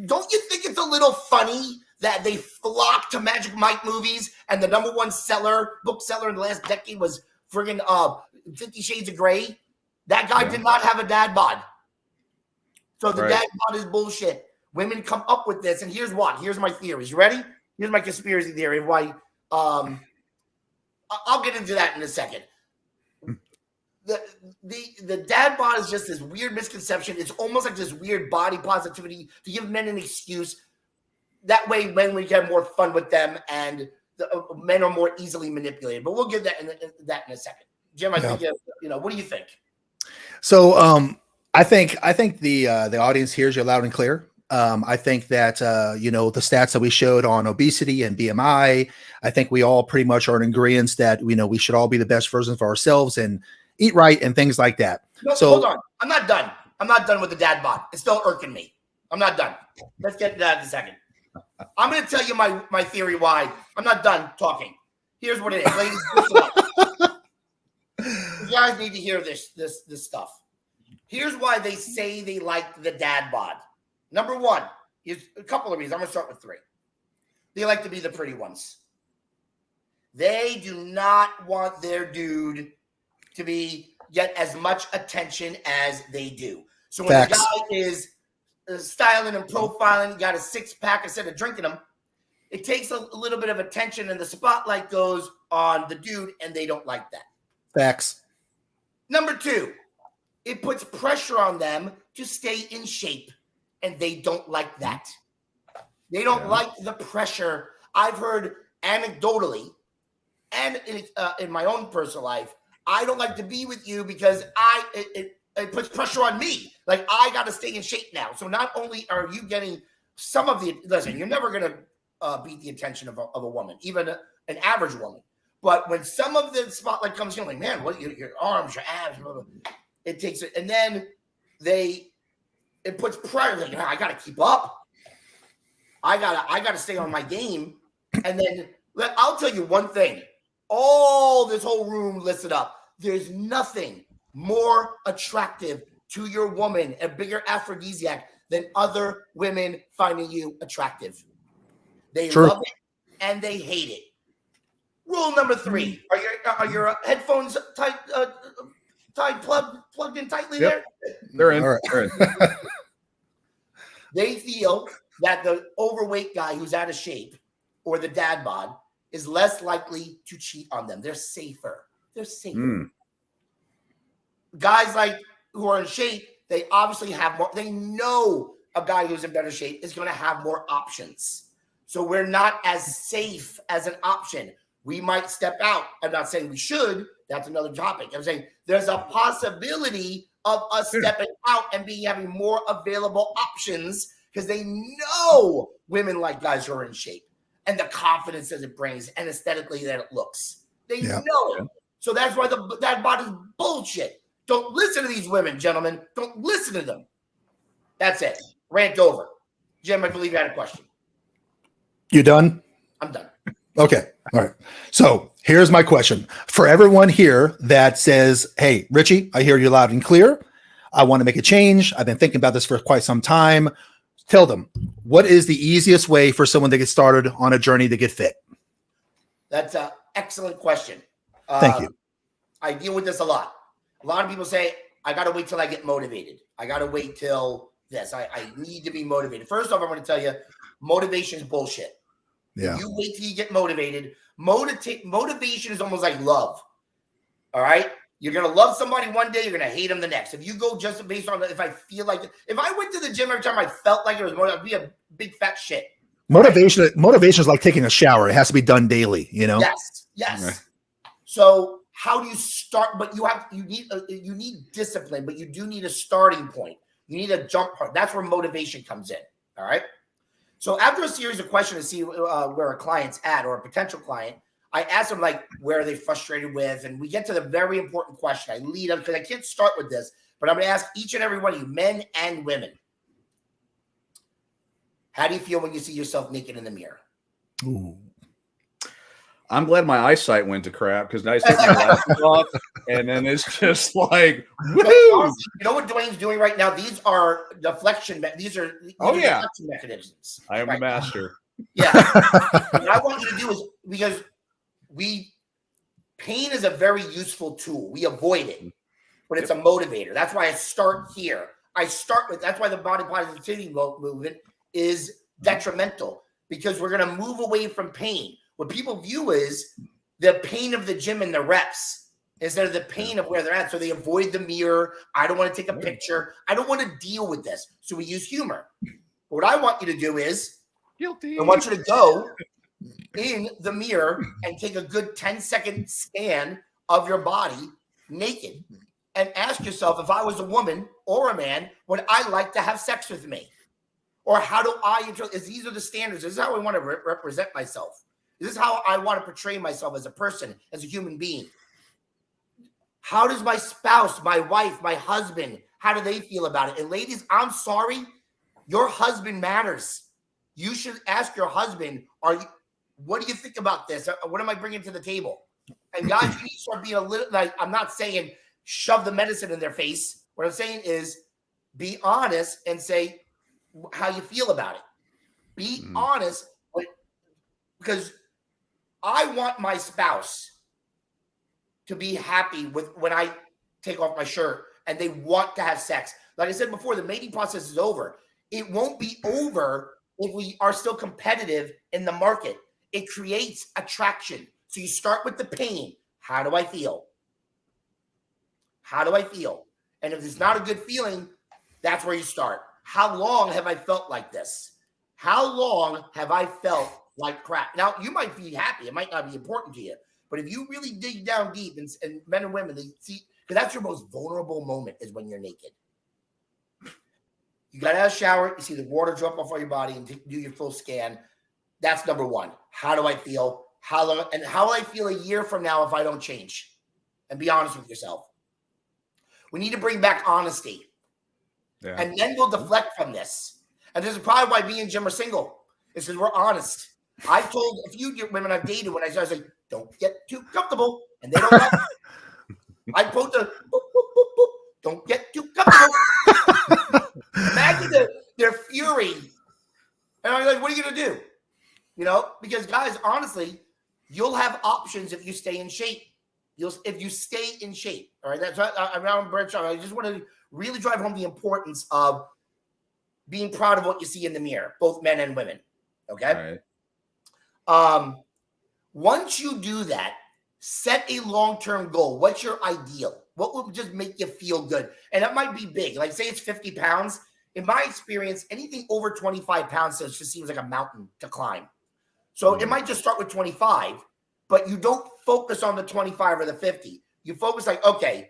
don't you think it's a little funny that they flock to Magic Mike movies and the number one book seller in the last decade was friggin' 50 Shades of Grey? That guy did not have a dad bod. So the dad bod is bullshit. Women come up with this, and here's what. Here's my theories. You ready? Here's my conspiracy theory of why. I'll get into that in a second. The dad bod is just this weird misconception. It's almost like this weird body positivity to give men an excuse. That way, men we can have more fun with them, and men are more easily manipulated. But we'll get that in a second. Jim, I think what do you think? So I think the audience hears you loud and clear. I think that the stats that we showed on obesity and BMI, I think we all pretty much are in agreement that we should all be the best versions of ourselves and eat right and things like that. No, so hold on. I'm not done. I'm not done with the dad bod. It's still irking me. I'm not done. Let's get to that in a second. I'm going to tell you my theory why. I'm not done talking. Here's what it is. Ladies, listen up. You guys need to hear this stuff. Here's why they say they like the dad bod. Number one is a couple of reasons. I'm going to start with three. They like to be the pretty ones. They do not want their dude to get as much attention as they do. So when the guy is styling and profiling, got a six-pack instead of drinking them, it takes a little bit of attention, and the spotlight goes on the dude, and they don't like that. Facts. Number two, it puts pressure on them to stay in shape, and they don't like that. They don't like the pressure. I've heard anecdotally, and in my own personal life, I don't like to be with you because it puts pressure on me. Like, I got to stay in shape now. So not only are you getting some of the, listen, you're never going to beat the attention of a woman, even an average woman. But when some of the spotlight comes in, like, man, what your arms, your abs, blah, blah, blah, it takes it, and then it puts pressure. Like, I got to keep up. I gotta stay on my game. And then I'll tell you one thing. All this whole room listed up. There's nothing more attractive to your woman, a bigger aphrodisiac, than other women finding you attractive. They love it and they hate it. Rule number 3: Are your headphones plugged in tightly there? They're in. All They're in. They feel that the overweight guy who's out of shape or the dad bod is less likely to cheat on them. They're safer. They're safer. Guys like who are in shape, they obviously have more. They know a guy who's in better shape is going to have more options. So we're not as safe as an option. We might step out. I'm not saying we should. That's another topic. I'm saying there's a possibility of us stepping out and having more available options because they know women like guys who are in shape and the confidence that it brings and aesthetically that it looks. They know it. So that's why that body's bullshit. Don't listen to these women, gentlemen. Don't listen to them. That's it. Rant over. Jim, I believe you had a question. You done? I'm done. Okay. All right. So here's my question for everyone here that says, hey, Richie, I hear you loud and clear. I want to make a change. I've been thinking about this for quite some time. Tell them, what is the easiest way for someone to get started on a journey to get fit? That's an excellent question. Thank you. I deal with this a lot. A lot of people say, I got to wait till I get motivated. I got to wait till this. I need to be motivated. First off, I'm going to tell you, motivation is bullshit. Yeah. You wait till you get motivated. Motivation is almost like love. All right? You're going to love somebody one day, you're going to hate them the next. If you go just based on if I feel like if I went to the gym every time I felt like it was more, I'd be a big fat shit. Motivation is like taking a shower. It has to be done daily, you know? Yes. Right. So how do you start? But you need discipline, but you do need a starting point. You need a jump point. That's where motivation comes in. All right. So after a series of questions to see where a client's at or a potential client, I ask them, like, where are they frustrated with? And we get to the very important question. I lead them because I can't start with this, but I'm going to ask each and every one of you, men and women. How do you feel when you see yourself naked in the mirror? Ooh. I'm glad my eyesight went to crap because now I take my glasses off, and then it's just like, woohoo! You know what Dwayne's doing right now? These are deflection. These are deflection mechanisms. I am the master. Yeah. What I want you to do is, because pain is a very useful tool. We avoid it, but it's a motivator. That's why I start here. That's why the body positivity movement is detrimental, because we're going to move away from pain. What people view is the pain of the gym and the reps instead of the pain of where they're at. So they avoid the mirror. I don't want to take a picture. I don't want to deal with this. So we use humor. But what I want you to do is, guilty. I want you to go in the mirror and take a good 10-second scan of your body naked and ask yourself, if I was a woman or a man, would I like to have sex with me? Or how do these are the standards. This is how I want to represent myself. This is how I want to portray myself as a person, as a human being. How does my spouse, my wife, my husband, how do they feel about it? And ladies, I'm sorry, your husband matters. You should ask your husband, what do you think about this? What am I bringing to the table? And guys, you need to start being a little, like, I'm not saying shove the medicine in their face. What I'm saying is be honest and say how you feel about it. Be honest, because I want my spouse to be happy with when I take off my shirt and they want to have sex. Like I said before, the mating process is over. It won't be over if we are still competitive in the market. It creates attraction. So you start with the pain. How do I feel? How do I feel? And if it's not a good feeling, that's where you start. How long have I felt like this? how long have I felt like crap? Now, you might be happy. It might not be important to you. But if you really dig down deep, and men and women, they see, because that's your most vulnerable moment is when you're naked. You got to have a shower. You see the water drop off on your body and do your full scan. That's number one. How do I feel? How long? And how will I feel a year from now if I don't change? And be honest with yourself. We need to bring back honesty. Yeah. And then we'll deflect from this. And this is probably why me and Jim are single. It's because we're honest. I told a few women I've dated when I was like, don't get too comfortable. And they don't like it. I quote the boop, boop, boop, boop, don't get too comfortable. Imagine their fury. And I'm like, what are you going to do? You know, because guys, honestly, you'll have options if you stay in shape. If you stay in shape. All right. That's what I'm Brent. I just want to really drive home the importance of being proud of what you see in the mirror, both men and women. Okay. All right. Once you do that, set a long-term goal. What's your ideal? What will just make you feel good? And that might be big. Like say it's 50 pounds. In my experience, anything over 25 pounds just seems like a mountain to climb. So it might just start with 25, but you don't focus on the 25 or the 50. You focus like, okay,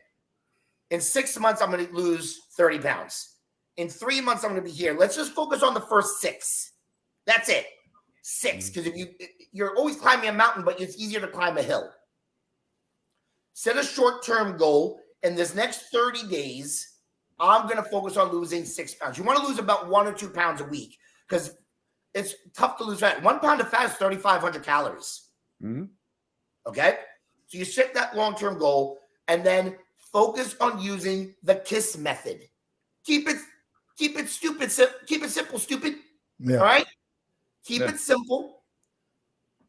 in 6 months, I'm going to lose 30 pounds. In 3 months, I'm going to be here. Let's just focus on the first 6. That's it. 6. Because if you're always climbing a mountain, but it's easier to climb a hill. Set a short-term goal. In this next 30 days, I'm going to focus on losing 6 pounds. You want to lose about 1 or 2 pounds a week because it's tough to lose fat. 1 pound of fat is 3,500 calories. Mm-hmm. Okay? So you set that long-term goal and then focus on using the KISS method. Keep it stupid. Keep it simple, stupid. Yeah. All right? Keep it simple.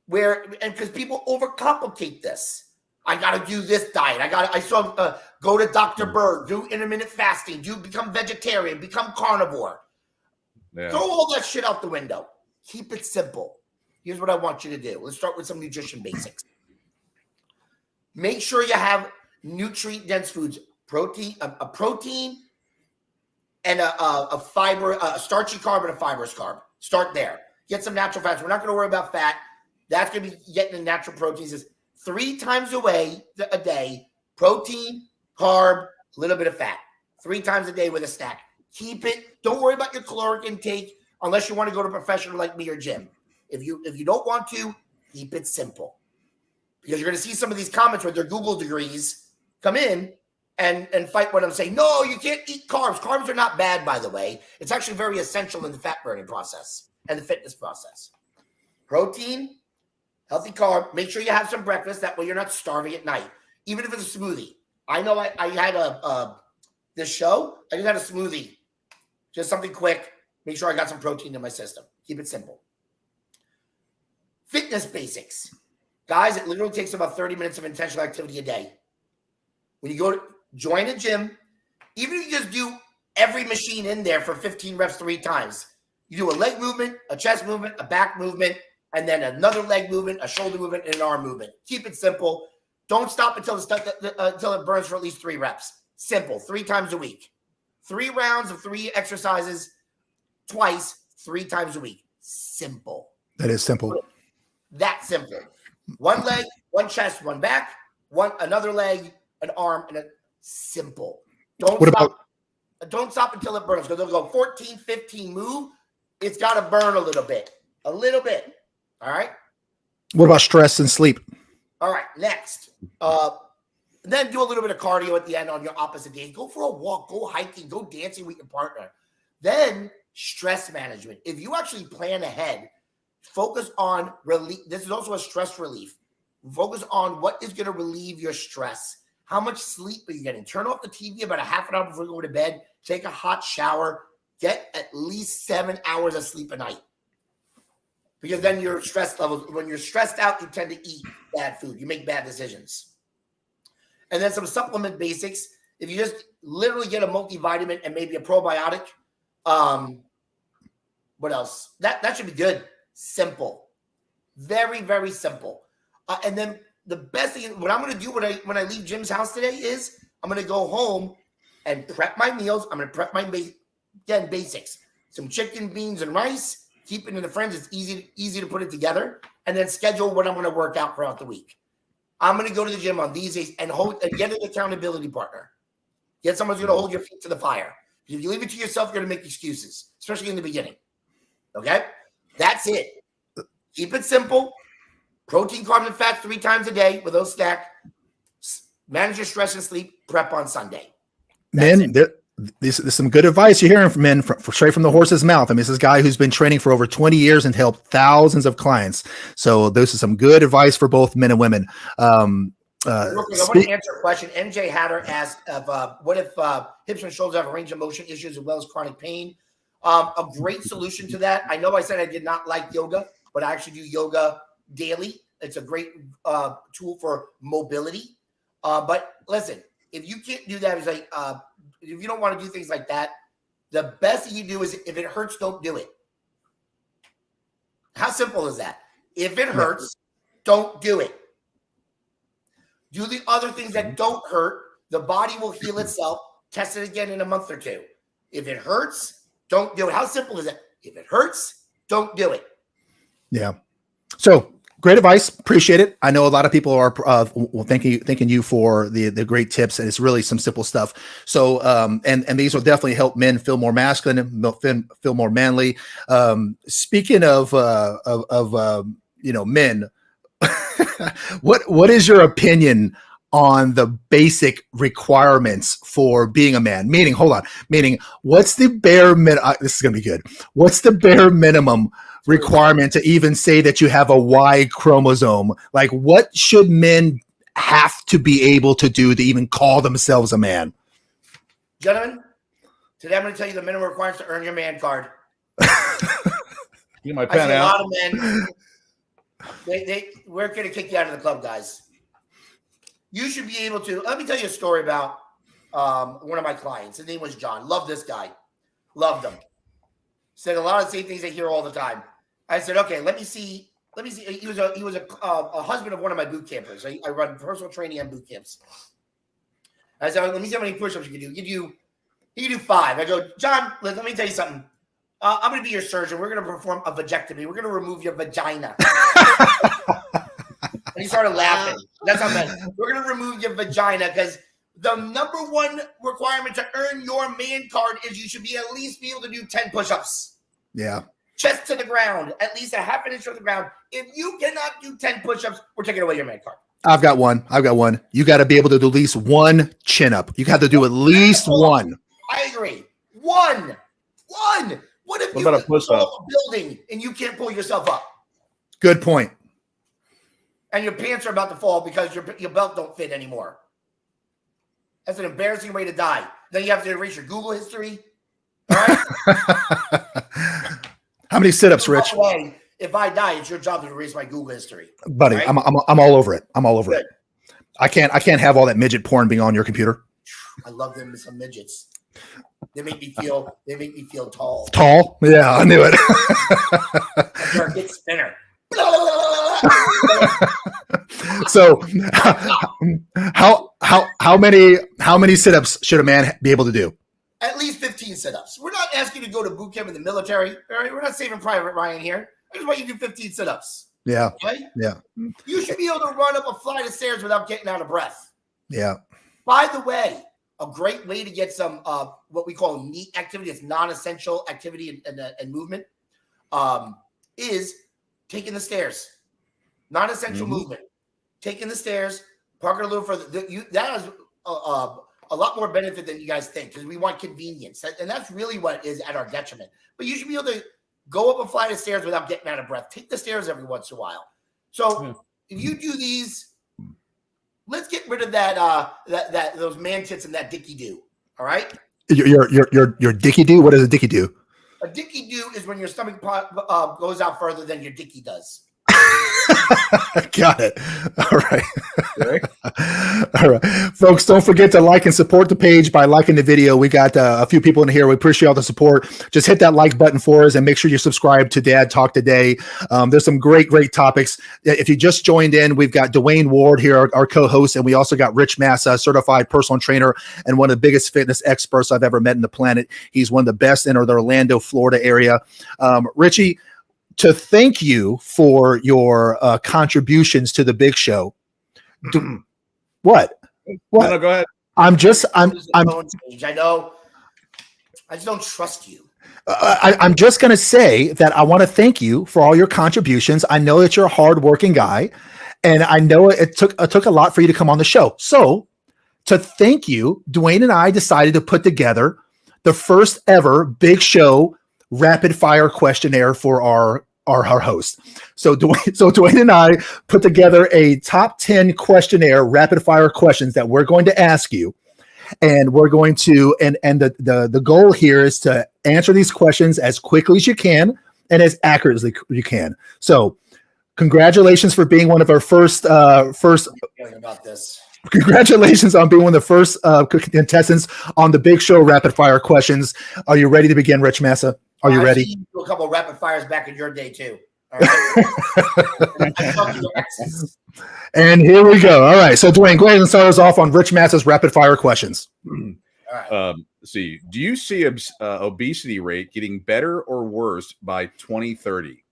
Because people overcomplicate this. I got to do this diet. I saw go to Dr. Berg, do intermittent fasting, become vegetarian, become carnivore. Yeah. Throw all that shit out the window. Keep it simple. Here's what I want you to do. Let's start with some nutrition basics. Make sure you have nutrient-dense foods, a protein and a fiber, a starchy carb and a fibrous carb. Start there. Get some natural fats. We're not going to worry about fat. That's going to be getting the natural proteins. Is 3 times a day, protein, carb, a little bit of fat. 3 times a day with a snack. Keep it. Don't worry about your caloric intake unless you want to go to a professional like me or Jim. If you don't want to, keep it simple. Because you're going to see some of these comments with their Google degrees come in and fight what I'm saying. No, you can't eat carbs. Carbs are not bad, by the way. It's actually very essential in the fat burning process and the fitness process. Protein, healthy carb. Make sure you have some breakfast. That way you're not starving at night. Even if it's a smoothie. I know I had this show. I just had a smoothie. Just something quick. Make sure I got some protein in my system. Keep it simple. Fitness basics. Guys, it literally takes about 30 minutes of intentional activity a day. When you go to join a gym, even if you just do every machine in there for 15 reps 3 times, you do a leg movement, a chest movement, a back movement, and then another leg movement, a shoulder movement, and an arm movement. Keep it simple. Don't stop until it burns for at least 3 reps. Simple, 3 times a week. 3 rounds of 3 exercises twice, 3 times a week. Simple. That is simple. That simple. 1 leg, 1 chest, 1 back, another leg, an arm, and a simple. Don't stop until it burns. Because they'll go 14, 15 move. It's got to burn a little bit. A little bit. All right. What about stress and sleep? All right. Next. Then do a little bit of cardio at the end on your opposite days. Go for a walk. Go hiking. Go dancing with your partner. Then stress management. If you actually plan ahead, focus on relief. This is also a stress relief. Focus on what is going to relieve your stress. How much sleep are you getting? Turn off the TV about a half an hour before you go to bed. Take a hot shower. Get at least 7 hours of sleep a night. Because then your stress levels, when you're stressed out, you tend to eat bad food. You make bad decisions. And then some supplement basics. If you just literally get a multivitamin and maybe a probiotic, what else? That should be good. Simple. Very, very simple. And then the best thing, what I'm going to do when I leave Jim's house today is I'm going to go home and prep my meals. I'm going to prep my basics. Some chicken, beans, and rice, keep it in the friends. It's easy to put it together, and then schedule what I'm going to work out throughout the week. I'm going to go to the gym on these days and get an accountability partner. Get someone who's going to hold your feet to the fire. If you leave it to yourself, you're going to make excuses, especially in the beginning. Okay? That's it. Keep it simple. Protein, carbs, and fats 3 times a day with those snack. Manage your stress and sleep. Prep on Sunday. Men, this is some good advice you're hearing from men straight from the horse's mouth. I mean, this is a guy who's been training for over 20 years and helped thousands of clients. So this is some good advice for both men and women. I want to answer a question. MJ Hatter asked, what if hips and shoulders have range of motion issues as well as chronic pain? A great solution to that. I know I said I did not like yoga, but I actually do yoga daily. It's a great tool for mobility. But listen, if you can't do that, it's like if you don't want to do things like that, the best thing you do is if it hurts, don't do it. How simple is that? If it hurts, don't do it. Do the other things that don't hurt. The body will heal itself. Test it again in a month or 2. If it hurts, don't do it. How simple is it? If it hurts, don't do it. Yeah. So great advice. Appreciate it. I know a lot of people are thanking you for the great tips, and it's really some simple stuff. So and these will definitely help men feel more masculine, feel more manly. Speaking of men, what is your opinion on the basic requirements for being a man? Meaning, what's the bare minimum? This is going to be good. What's the bare minimum requirement to even say that you have a Y chromosome? Like, what should men have to be able to do to even call themselves a man? Gentlemen, today I'm going to tell you the minimum requirements to earn your man card. Get my pen out. A lot of men, we're going to kick you out of the club, guys. You should be able to. Let me tell you a story about one of my clients. His name was John. Loved this guy. Loved him. Said a lot of the same things I hear all the time. I said, okay, let me see. He was a husband of one of my boot campers. I run personal training and boot camps. I said, let me see how many push-ups you can do. You can do 5. I go, John, let me tell you something. I'm going to be your surgeon. We're going to perform a vagectomy. We're going to remove your vagina. And he started laughing. That's how bad. We're going to remove your vagina because the number one requirement to earn your man card is you should be at least be able to do 10 push-ups. Yeah. Chest to the ground, at least a half an inch from the ground. If you cannot do 10 push-ups, we're taking away your man card. I've got one. You got to be able to do at least 1 chin-up. You have to do at least 1. I agree. 1. What if you about a push-up? a building and you can't pull yourself up? Good point. And your pants are about to fall because your belt don't fit anymore. That's an embarrassing way to die. Then you have to erase your Google history. All right? How many sit-ups, Rich? By the way, if I die, it's your job to erase my Google history. Buddy, right? I'm all over it. I'm all over it. I can't have all that midget porn being on your computer. I love them some midgets. They make me feel tall. Tall? Yeah, I knew it. You're a big spinner. So how many sit-ups should a man be able to do? At least 15 sit-ups. We're not asking you to go to boot camp in the military. All right? We're not saving Private Ryan here. I just want you to do 15 sit-ups. Yeah. Okay? Yeah. You should be able to run up a flight of stairs without getting out of breath. Yeah. By the way, a great way to get some what we call NEAT activity, it's non-essential activity and movement, is taking the stairs. Non-essential movement. Taking the stairs, park it a little further. That has a lot more benefit than you guys think because we want convenience. And that's really what is at our detriment. But you should be able to go up a flight of stairs without getting out of breath. Take the stairs every once in a while. So if you do these, let's get rid of that those man tits and that dicky do. All right? Your dicky do? What does a dicky do? A dicky do is when your stomach goes out further than your dicky does. Got it. All right. All right. Folks, don't forget to like and support the page by liking the video. We got a few people in here. We appreciate all the support. Just hit that like button for us and make sure you subscribe to Dad Talk Today. There's some great topics. If you just joined in, we've got Dwayne Ward here, our co-host, and we also got Rich Massa, certified personal trainer and one of the biggest fitness experts I've ever met in the planet. He's one of the best in the Orlando, Florida area. Richie, to thank you for your contributions to the big show. What? No, go ahead. I'm just I know. I just don't trust you. I'm just going to say that I want to thank you for all your contributions. I know that you're a hardworking guy, and I know it took a lot for you to come on the show. So to thank you, Dwayne and I decided to put together the first ever Big Show rapid fire questionnaire for our host. So Dwayne and I put together a top 10 questionnaire, rapid fire questions that we're going to ask you. And we're going to, and the goal here is to answer these questions as quickly as you can and as accurately as you can. So congratulations for being one of our first About this. Congratulations on being one of the first contestants on the Big Show rapid fire questions. Are you ready to begin, Rich Massa? Are you ready? You do a couple of rapid fires back in your day too. All right. And here we go. All right. So Dwayne, go ahead and start us off on Rich Massa's rapid fire questions. All right. See, do you see obesity rate getting better or worse by 2030?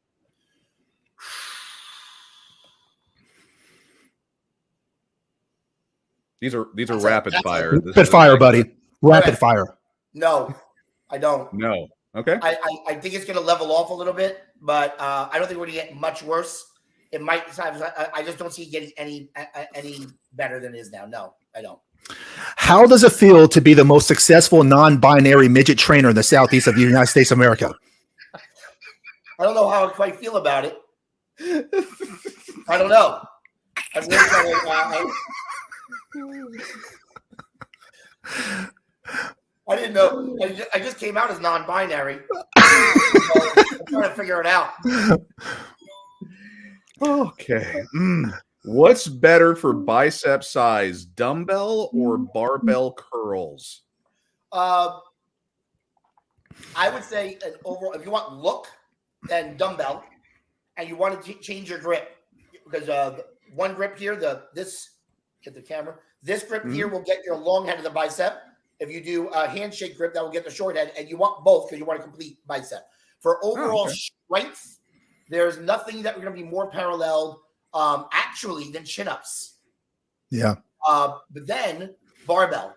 These are rapid fire. Rapid fire, buddy. Rapid fire. No, I don't. No. Okay. I think it's going to level off a little bit, but I don't think we're going to get much worse. It might. I just don't see it getting any better than it is now. No, I don't. How does it feel to be the most successful non-binary midget trainer in the southeast of the United States of America? I don't know how I quite feel about it. I don't know. I'm really trying I didn't know. I just came out as non-binary. I'm trying to figure it out. Okay. What's better for bicep size, dumbbell or barbell curls? I would say an overall. If you want look, then dumbbell, and you want to change your grip because one grip here, get the camera. This grip here will get your long head of the bicep. If you do a handshake grip, that will get the short head, and you want both because you want a complete bicep. For overall strength, there's nothing that we're going to be more paralleled actually than chin-ups. Yeah. But then barbell,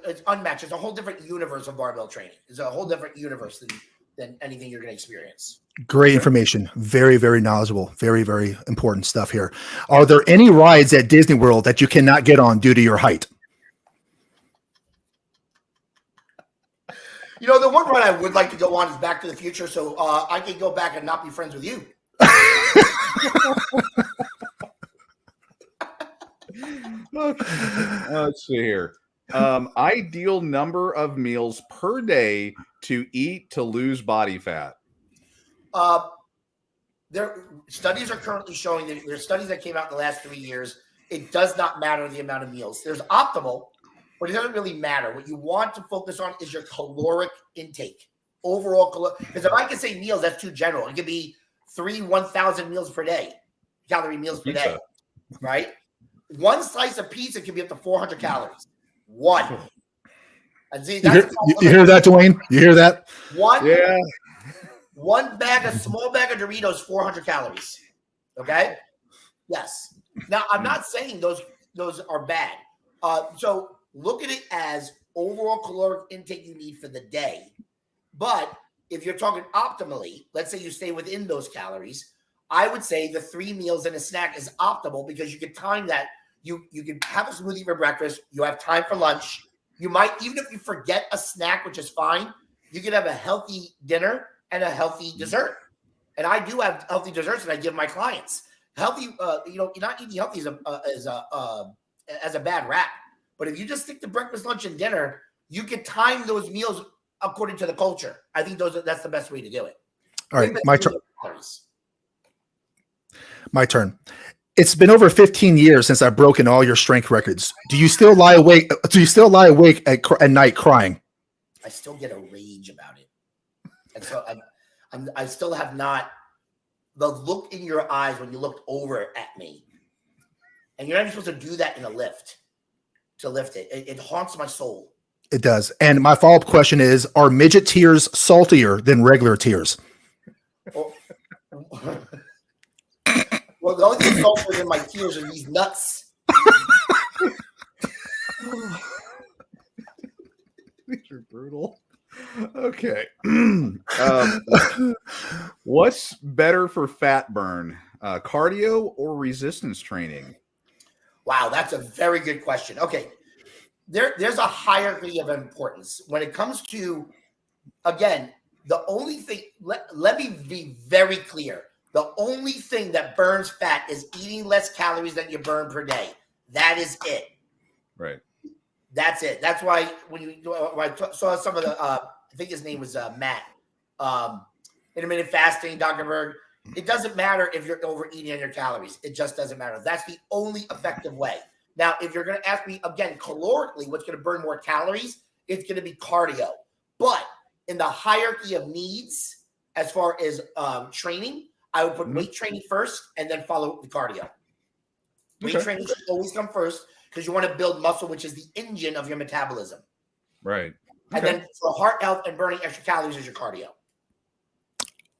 it's unmatched. It's a whole different universe of barbell training. It's a whole different universe than anything you're going to experience. Great information. Very, very knowledgeable. Very, very important stuff here. Are there any rides at Disney World that you cannot get on due to your height? You know, the one ride I would like to go on is Back to the Future, so I can go back and not be friends with you. Let's see here. Ideal number of meals per day to eat to lose body fat. Studies are currently showing that there's studies that came out in the last 3 years. It does not matter the amount of meals. There's optimal, but it doesn't really matter. What you want to focus on is your caloric intake. Overall, because if I can say meals, that's too general. It could be 1,000 meals per day, calorie meals per day, right? One slice of pizza can be up to 400 calories. One. And see, you hear that, Dwayne? You hear that? One. Yeah. One small bag of Doritos, 400 calories. Okay. Yes. Now I'm not saying those are bad. So look at it as overall caloric intake you need for the day. But if you're talking optimally, let's say you stay within those calories, I would say the 3 meals and a snack is optimal because you can time that. You can have a smoothie for breakfast. You have time for lunch. You might, even if you forget a snack, which is fine, you can have a healthy dinner and a healthy dessert. And I do have healthy desserts that I give my clients. Healthy, not eating healthy is a bad rap. But if you just stick to breakfast, lunch, and dinner, you can time those meals according to the culture. I think that's the best way to do it. All right, my turn. My turn. It's been over 15 years since I've broken all your strength records. Do you still lie awake? At night crying? I still get a rage about it, and so I still have not the look in your eyes when you looked over at me, and you're not even supposed to do that in a lift. To lift it, it haunts my soul. It does. And my follow-up question is: are midget tears saltier than regular tears? Oh. Well, the only thing sulfur in my tears are these nuts. These are brutal. Okay. What's better for fat burn, cardio or resistance training? Wow, that's a very good question. Okay. There's a hierarchy of importance. When it comes to, again, the only thing, let me be very clear. The only thing that burns fat is eating less calories than you burn per day. That is it. Right. That's it. That's why when I saw some of the, I think his name was Matt, intermittent fasting, Dr. Berg, it doesn't matter if you're overeating on your calories. It just doesn't matter. That's the only effective way. Now, if you're going to ask me, again, calorically, what's going to burn more calories, it's going to be cardio. But in the hierarchy of needs, as far as training, I would put weight training first and then follow the cardio. Weight training should always come first because you want to build muscle, which is the engine of your metabolism. Right. And then for heart health and burning extra calories is your cardio.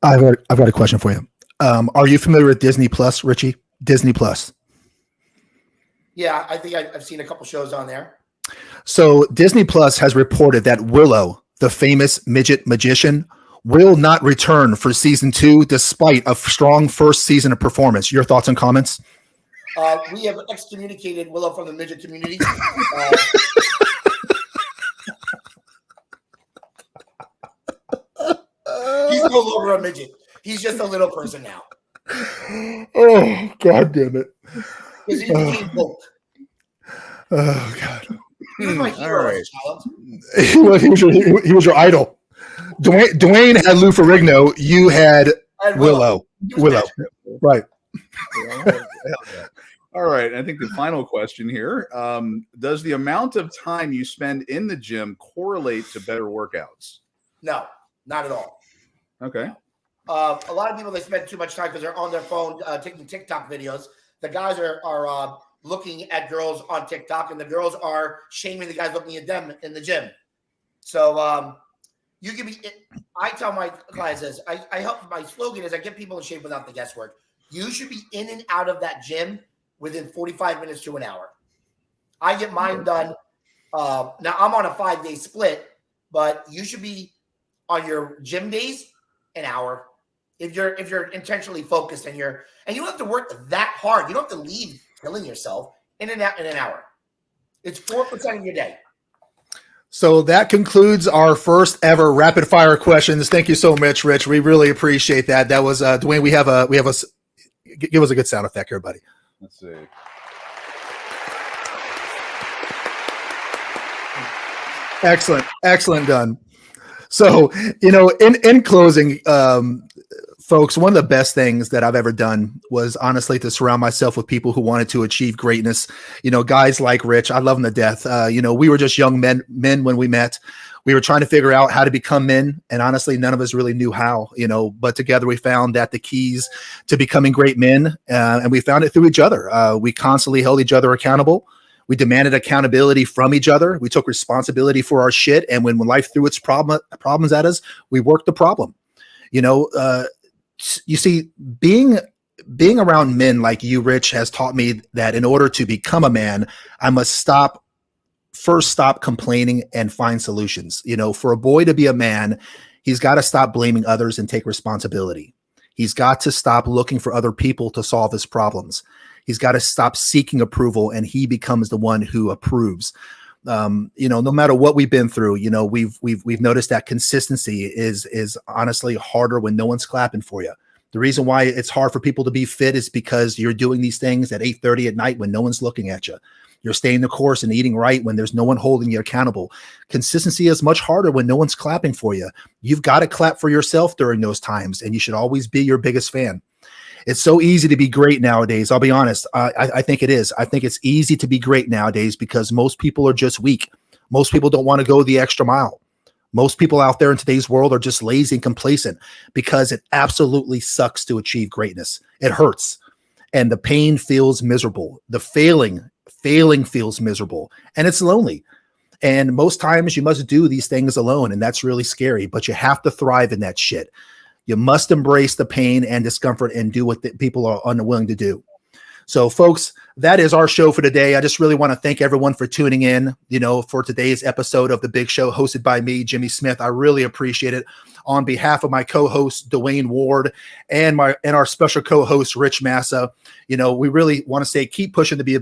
I've got a question for you. Are you familiar with Disney Plus, Richie? Disney Plus. Yeah, I think I've seen a couple shows on there. So Disney Plus has reported that Willow, the famous midget magician, will not return for season 2 despite a strong first season of performance. Your thoughts and comments? We have excommunicated Willow from the midget community. He's no longer a midget. He's just a little person now. Oh, God damn it. Because he became woke. Oh, God. He was my hero as a child. He was your idol. Dwayne had Lou Ferrigno. You had Willow. Willow. Right. All right. I think the final question here. Does the amount of time you spend in the gym correlate to better workouts? No, not at all. Okay. A lot of people, they spend too much time because they're on their phone taking TikTok videos. The guys are looking at girls on TikTok, and the girls are shaming the guys looking at them in the gym. So you can be. I tell my clients this. I help. My slogan is I get people in shape without the guesswork. You should be in and out of that gym within 45 minutes to an hour. I get mine done. Now I'm on a 5-day split, but you should be on your gym days an hour. If you're intentionally focused and you don't have to work that hard. You don't have to leave killing yourself in and out in an hour. It's 4% of your day. So that concludes our first ever rapid fire questions. Thank you so much, Rich. We really appreciate that. That was Dwayne. We have a give us a good sound effect here, buddy. Let's see. Excellent done. So, in closing, folks, one of the best things that I've ever done was honestly to surround myself with people who wanted to achieve greatness. Guys like Rich, I love him to death. We were just young men when we met. We were trying to figure out how to become men, and honestly, none of us really knew how. But together we found that the keys to becoming great men, and we found it through each other. We constantly held each other accountable. We demanded accountability from each other. We took responsibility for our shit. And when life threw its problems at us, we worked the problem. You see, being around men like you, Rich, has taught me that in order to become a man, I must stop complaining and find solutions. For a boy to be a man, he's got to stop blaming others and take responsibility. He's got to stop looking for other people to solve his problems. He's got to stop seeking approval, and he becomes the one who approves. No matter what we've been through, we've noticed that consistency is honestly harder when no one's clapping for you. The reason why it's hard for people to be fit is because you're doing these things at 8:30 at night when no one's looking at you. You're staying the course and eating right when there's no one holding you accountable. Consistency is much harder when no one's clapping for you. You've got to clap for yourself during those times, and you should always be your biggest fan. It's so easy to be great nowadays. I'll be honest. I think it is. I think it's easy to be great nowadays because most people are just weak. Most people don't want to go the extra mile. Most people out there in today's world are just lazy and complacent because it absolutely sucks to achieve greatness. It hurts. And the pain feels miserable. The failing feels miserable. And it's lonely. And most times you must do these things alone. And that's really scary. But you have to thrive in that shit. You must embrace the pain and discomfort and do what the people are unwilling to do. So, folks, that is our show for today. I just really want to thank everyone for tuning in, for today's episode of The Big Show, hosted by me, Jimmy Smith. I really appreciate it. On behalf of my co-host, Dwayne Ward, and our special co-host, Rich Massa, we really want to say, keep pushing to be the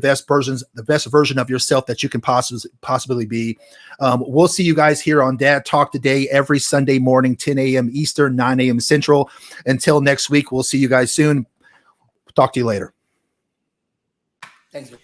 best version of yourself that you can possibly be. We'll see you guys here on Dad Talk Today every Sunday morning, 10 a.m. Eastern, 9 a.m. Central. Until next week, we'll see you guys soon. Talk to you later. Thanks.